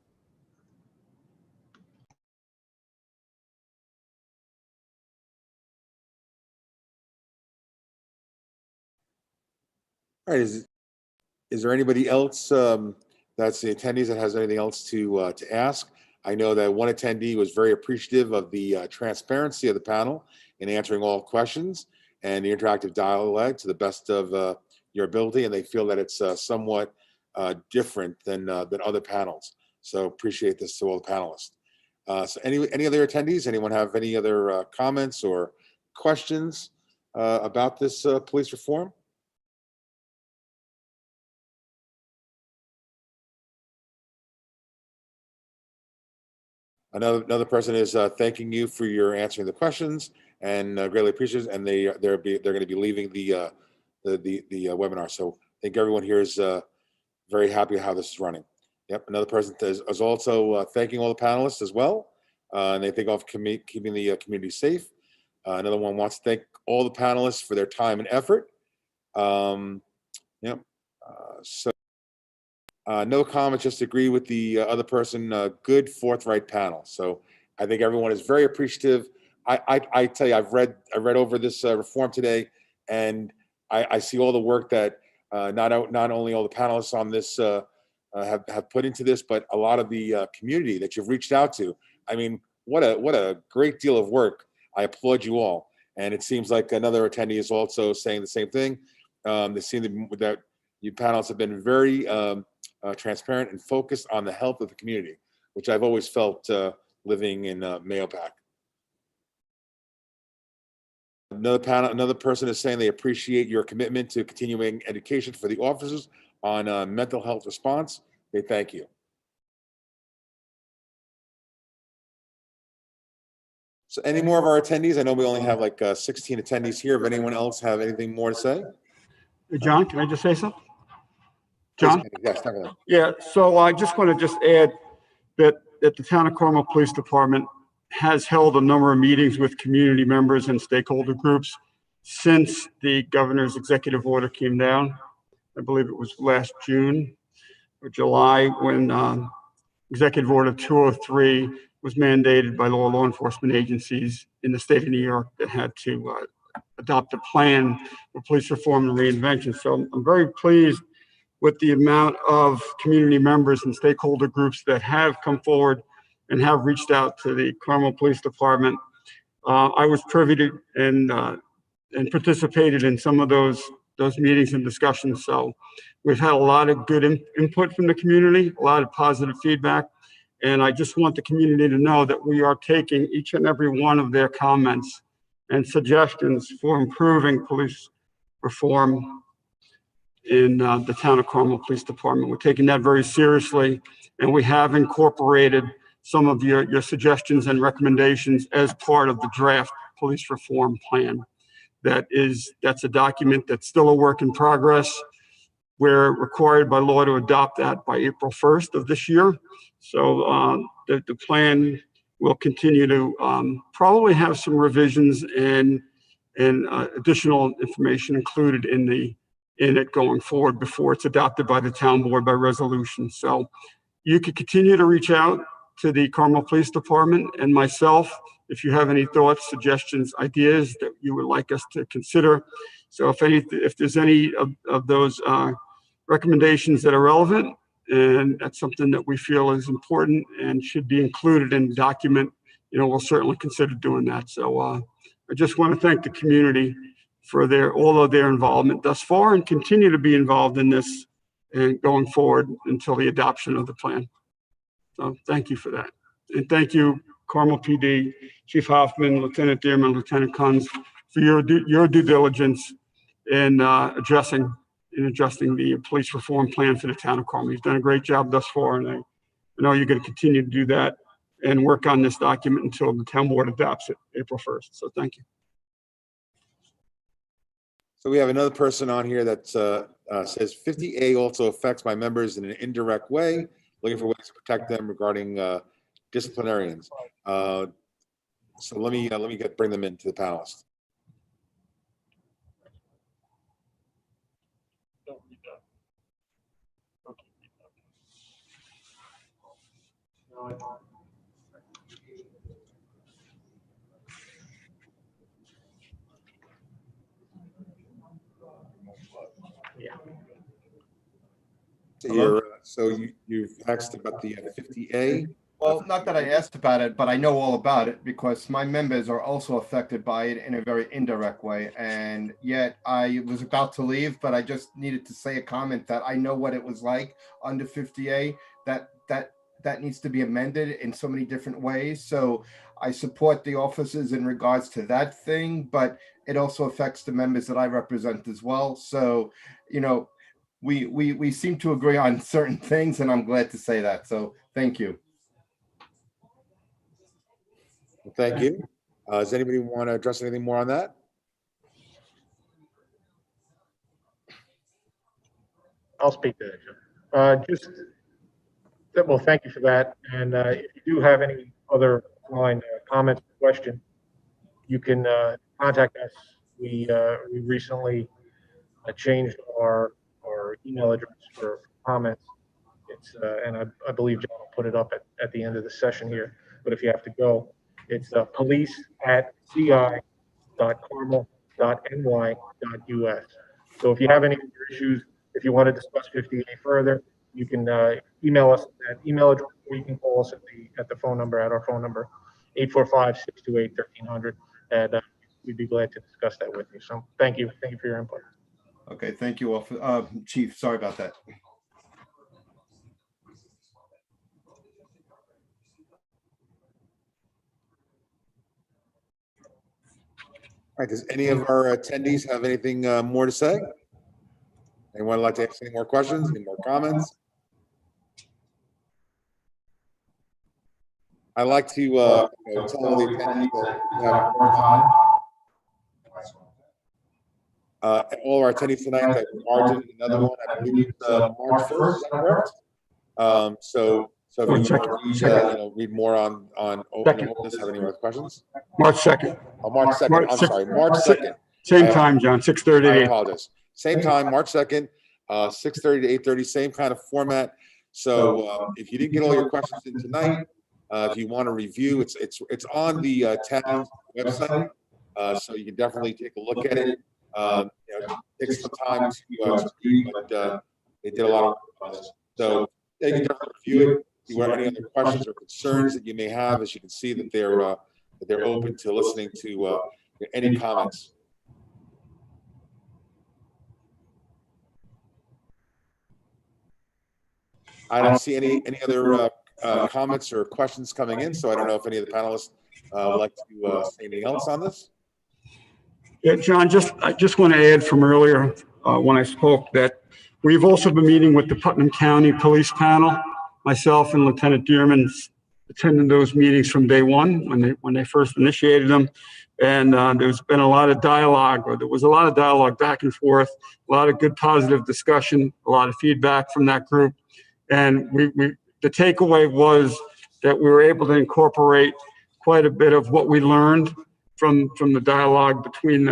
All right, is there anybody else that's the attendees that has anything else to ask? I know that one attendee was very appreciative of the transparency of the panel in answering all questions and the interactive dialogue to the best of your ability, and they feel that it's somewhat different than other panels. So appreciate this to all the panelists. So any other attendees? Anyone have any other comments or questions about this police reform? Another person is thanking you for your answering the questions and greatly appreciates. And they're going to be leaving the webinar. So I think everyone here is very happy how this is running. Yep. Another person is also thanking all the panelists as well, and they think of keeping the community safe. Another one wants to thank all the panelists for their time and effort. Yep. No comments, just agree with the other person. Good, forthright panel. So I think everyone is very appreciative. I tell you, I read over this reform today, and I see all the work that not only all the panelists on this have put into this, but a lot of the community that you've reached out to. I mean, what a great deal of work. I applaud you all. And it seems like another attendee is also saying the same thing. They seem that you panelists have been very transparent and focused on the health of the community, which I've always felt living in Mahopac. Another person is saying they appreciate your commitment to continuing education for the officers on mental health response. They thank you. So any more of our attendees? I know we only have like 16 attendees here. If anyone else have anything more to say? John, can I just say something? John? Yes, definitely. Yeah, so I just want to add that the Town of Carmel Police Department has held a number of meetings with community members and stakeholder groups since the governor's executive order came down. I believe it was last June or July when Executive Order 203 was mandated by law enforcement agencies in the state of New York that had to adopt a plan for police reform and reinvention. So I'm very pleased with the amount of community members and stakeholder groups that have come forward and have reached out to the Carmel Police Department. I was privy to and participated in some of those meetings and discussions. So we've had a lot of good input from the community, a lot of positive feedback. And I just want the community to know that we are taking each and every one of their comments and suggestions for improving police reform in the Town of Carmel Police Department. We're taking that very seriously, and we have incorporated some of your suggestions and recommendations as part of the draft police reform plan. That's a document that's still a work in progress. We're required by law to adopt that by April 1st of this year. So the plan will continue to probably have some revisions and additional information included in it going forward before it's adopted by the town board by resolution. So you could continue to reach out to the Carmel Police Department and myself if you have any thoughts, suggestions, ideas that you would like us to consider. So if there's any of those recommendations that are relevant, and that's something that we feel is important and should be included in the document, we'll certainly consider doing that. So I just want to thank the community for all of their involvement thus far and continue to be involved in this and going forward until the adoption of the plan. So thank you for that. And thank you, Carmel PD, Chief Hoffman, Lieutenant Dearman, Lieutenant Kunz, for your due diligence in adjusting the police reform plan for the town of Carmel. You've done a great job thus far, and I know you're going to continue to do that and work on this document until the town board adopts it April 1st. So thank you. So we have another person on here that says 50A also affects my members in an indirect way, looking for ways to protect them regarding disciplinarians. So let me bring them into the panelist. Yeah. So you've asked about the 50A. Well, not that I asked about it, but I know all about it because my members are also affected by it in a very indirect way. And yet I was about to leave, but I just needed to say a comment that I know what it was like under 50A, that needs to be amended in so many different ways. So I support the officers in regards to that thing, but it also affects the members that I represent as well. So, you know, we seem to agree on certain things, and I'm glad to say that. So thank you. Well, thank you. Does anybody want to address anything more on that? I'll speak to that, Joe. Well, thank you for that. And if you do have any other line comments or questions, you can contact us. We recently changed our email address for comments. It's and I believe John will put it up at the end of the session here. But if you have to go, it's police@ci.carmel.ny.us. So if you have any issues, if you want to discuss 50A further, you can email us at that email address, or you can call us at the phone number, at our phone number, 845-628-1300, and we'd be glad to discuss that with you. So thank you for your input. Okay, thank you all, Chief. Sorry about that. All right, does any of our attendees have anything more to say? Anyone like to ask any more questions, any more comments? I'd like to tell all the attendees that we have more time. All our attendees tonight that are doing another one, I believe it's March 1st, is that correct? So if you want to read more on openness, have any more questions? March 2nd. Oh, March 2nd. I'm sorry, March 2nd. Same time, John, 6:30. I apologize. Same time, March 2nd, 6:30 to 8:30, same kind of format. So if you didn't get all your questions in tonight, if you want to review, it's on the town website, so you can definitely take a look at it. Take some time to read, but they did a lot of work on this. So you can definitely review it. If you have any other questions or concerns that you may have, as you can see that they're open to listening to any comments. I don't see any other comments or questions coming in, so I don't know if any of the panelists would like to say anything else on this. Yeah, John, I just want to add from earlier when I spoke that we've also been meeting with the Putnam County Police Panel. Myself and Lieutenant Dearman attended those meetings from day one when they first initiated them. And there's been a lot of dialogue, or there was a lot of dialogue back and forth, a lot of good positive discussion, a lot of feedback from that group. And the takeaway was that we were able to incorporate quite a bit of what we learned from the dialogue between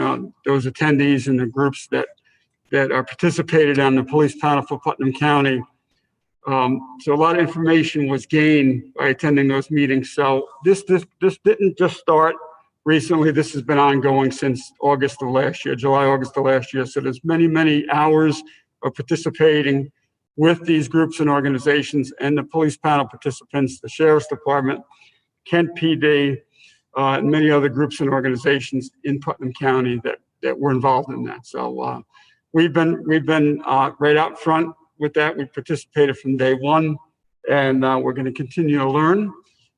those attendees and the groups that are participated on the police panel for Putnam County. So a lot of information was gained by attending those meetings. So this didn't just start recently. This has been ongoing since August of last year, July, August of last year. So there's many hours of participating with these groups and organizations and the police panel participants, the Sheriff's Department, Kent PD, and many other groups and organizations in Putnam County that were involved in that. So we've been right out front with that. We participated from day one, and we're going to continue to learn,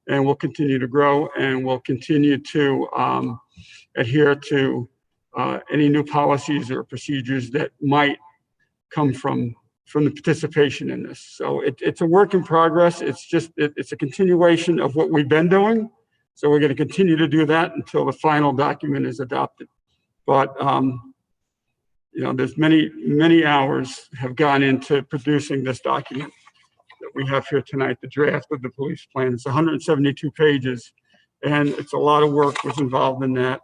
and we'll continue to grow, and we'll continue to adhere to any new policies or procedures that might come from the participation in this. So it's a work in progress. It's a continuation of what we've been doing. So we're going to continue to do that until the final document is adopted. But there's many hours have gone into producing this document that we have here tonight, the draft of the police plan. It's 172 pages, and it's a lot of work was involved in that.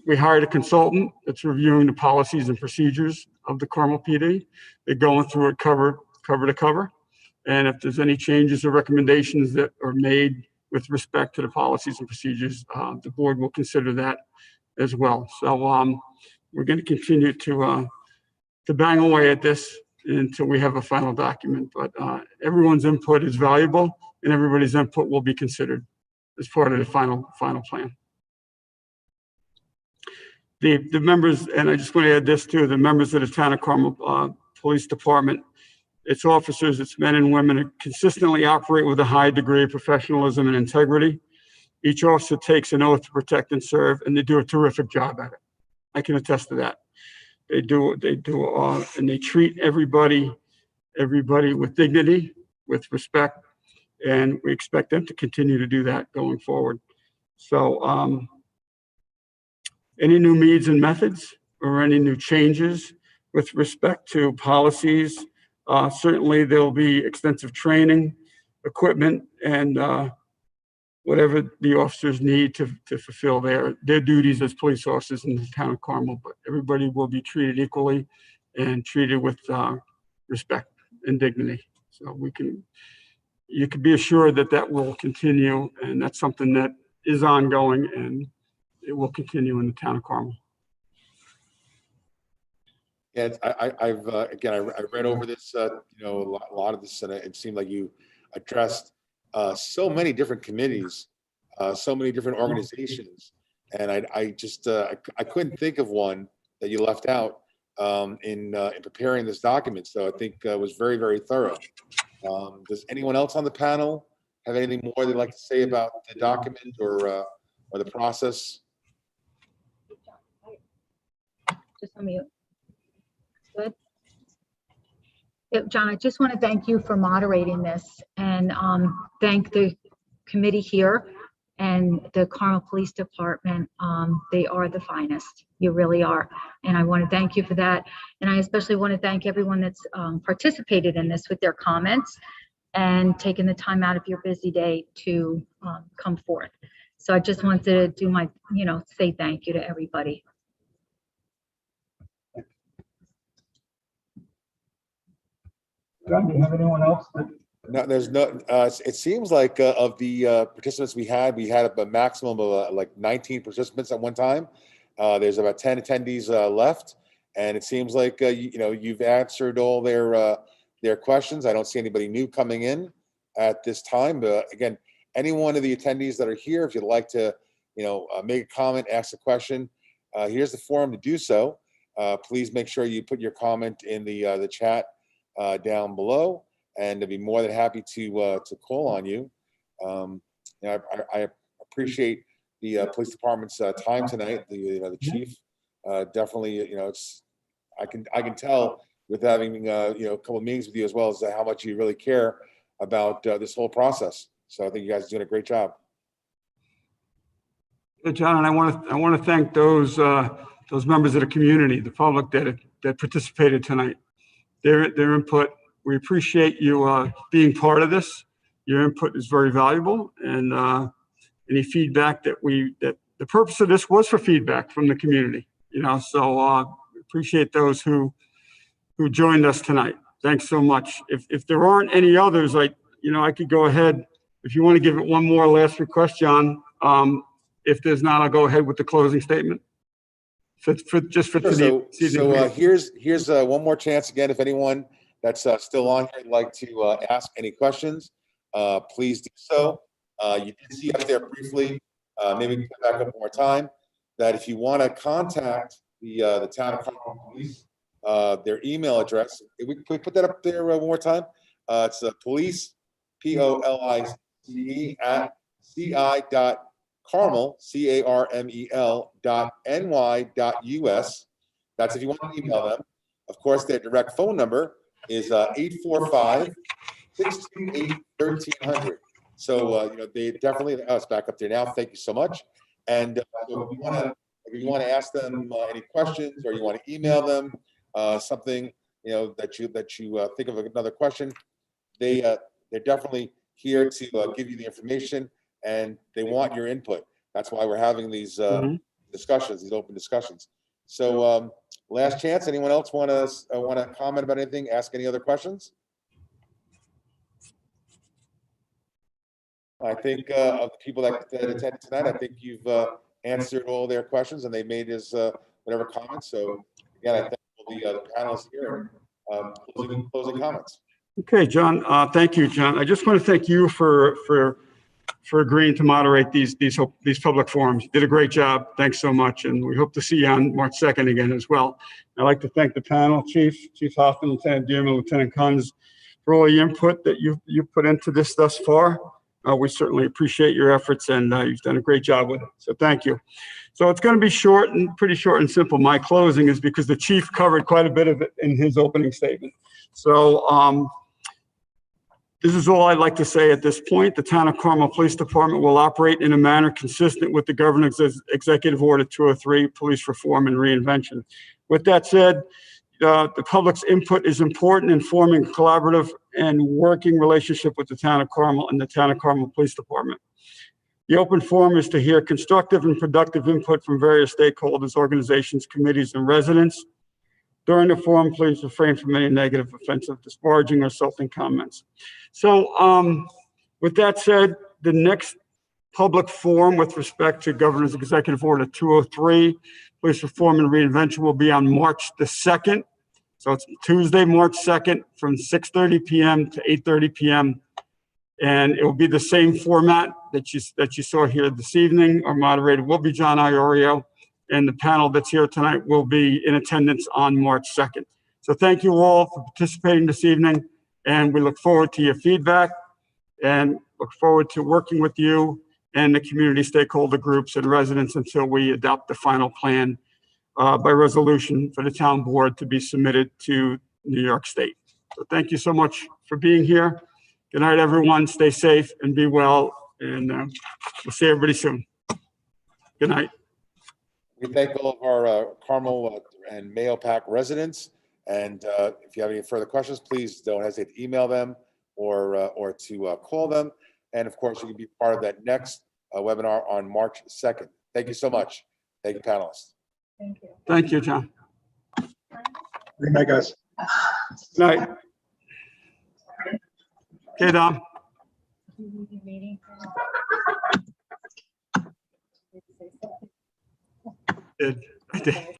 We hired a consultant that's reviewing the policies and procedures of the Carmel PD. They're going through it cover to cover. And if there's any changes or recommendations that are made with respect to the policies and procedures, the board will consider that as well. So we're going to continue to bang away at this until we have a final document. But everyone's input is valuable, and everybody's input will be considered as part of the final plan. The members, and I just want to add this too, the members of the Town of Carmel Police Department, its officers, its men and women consistently operate with a high degree of professionalism and integrity. Each officer takes an oath to protect and serve, and they do a terrific job at it. I can attest to that. They do, and they treat everybody with dignity, with respect, and we expect them to continue to do that going forward. So any new means and methods or any new changes with respect to policies, certainly there'll be extensive training, equipment, and whatever the officers need to fulfill their duties as police officers in the Town of Carmel. But everybody will be treated equally and treated with respect and dignity. So you can be assured that that will continue, and that's something that is ongoing, and it will continue in the Town of Carmel. Yeah, I've again, I read over this, a lot of this, and it seemed like you addressed so many different committees, so many different organizations, and I just I couldn't think of one that you left out in preparing this document. So I think it was very, very thorough. Does anyone else on the panel have anything more they'd like to say about the document or the process? Just unmute. Good. Yep, John, I just want to thank you for moderating this and thank the committee here and the Carmel Police Department. They are the finest. You really are. And I want to thank you for that. And I especially want to thank everyone that's participated in this with their comments and taking the time out of your busy day to come forth. So I just wanted to do my, say thank you to everybody. John, do you have anyone else? No, there's no, it seems like of the participants we had a maximum of like 19 participants at one time. There's about 10 attendees left. And it seems like, you've answered all their questions. I don't see anybody new coming in at this time. But again, any one of the attendees that are here, if you'd like to, make a comment, ask a question, here's the forum to do so. Please make sure you put your comment in the chat down below, and I'd be more than happy to call on you. I appreciate the police department's time tonight. The chief definitely, I can tell with having a couple of meetings with you as well as how much you really care about this whole process. So I think you guys are doing a great job. Yeah, John, and I want to thank those members of the community, the public that participated tonight. Their input, we appreciate you being part of this. Your input is very valuable, and any feedback that the purpose of this was for feedback from the community. So appreciate those who joined us tonight. Thanks so much. If there aren't any others, I could go ahead. If you want to give it one more last request, John. If there's not, I'll go ahead with the closing statement. So here's one more chance again. If anyone that's still on here would like to ask any questions, please do so. You did see up there briefly, maybe we can come back up one more time, that if you want to contact the Town of Carmel Police, their email address, we put that up there one more time. It's police, POLICE at ci.carmel, CARMEL.NY.US. That's if you want to email them. Of course, their direct phone number is 845-628-1300. So they definitely it's back up there now. Thank you so much. And so if you want to ask them any questions, or you want to email them something that you think of another question, they're definitely here to give you the information, and they want your input. That's why we're having these discussions, these open discussions. So last chance. Anyone else want to comment about anything? Ask any other questions? I think of the people that attended tonight, I think you've answered all their questions, and they made as whatever comments. So again, I thank all the panelists here. Closing comments. Okay, John, thank you, John. I just want to thank you for agreeing to moderate these public forums. You did a great job. Thanks so much. And we hope to see you on March 2nd again as well. I'd like to thank the panel, Chief Hoffman, Lieutenant Dearman, Lieutenant Kunz, for all the input that you've put into this thus far. We certainly appreciate your efforts, and you've done a great job with it. So thank you. So it's going to be pretty short and simple. My closing is because the chief covered quite a bit of it in his opening statement. So this is all I'd like to say at this point. The Town of Carmel Police Department will operate in a manner consistent with the Governor's Executive Order 203, Police Reform and Reinvention. With that said, the public's input is important in forming a collaborative and working relationship with the Town of Carmel and the Town of Carmel Police Department. The open forum is to hear constructive and productive input from various stakeholders, organizations, committees, and residents. During the forum, please refrain from any negative, offensive, disparaging, or insulting comments. So with that said, the next public forum with respect to Governor's Executive Order 203, Police Reform and Reinvention, will be on March the 2nd. So it's Tuesday, March 2nd from 6:30 p.m. to 8:30 p.m. And it will be the same format that you saw here this evening. Our moderator will be John Iorio, and the panel that's here tonight will be in attendance on March 2nd. So thank you all for participating this evening, and we look forward to your feedback and look forward to working with you and the community stakeholder groups and residents until we adopt the final plan by resolution for the town board to be submitted to New York State. So thank you so much for being here. Good night, everyone. Stay safe and be well, and we'll see everybody soon. Good night. We thank all of our Carmel and Mayo Pac residents. And if you have any further questions, please don't hesitate to email them or to call them. And of course, you can be part of that next webinar on March 2nd. Thank you so much. Thank you, panelists. Thank you. Thank you, John. Good night, guys. Good night. Okay, Dom. I did.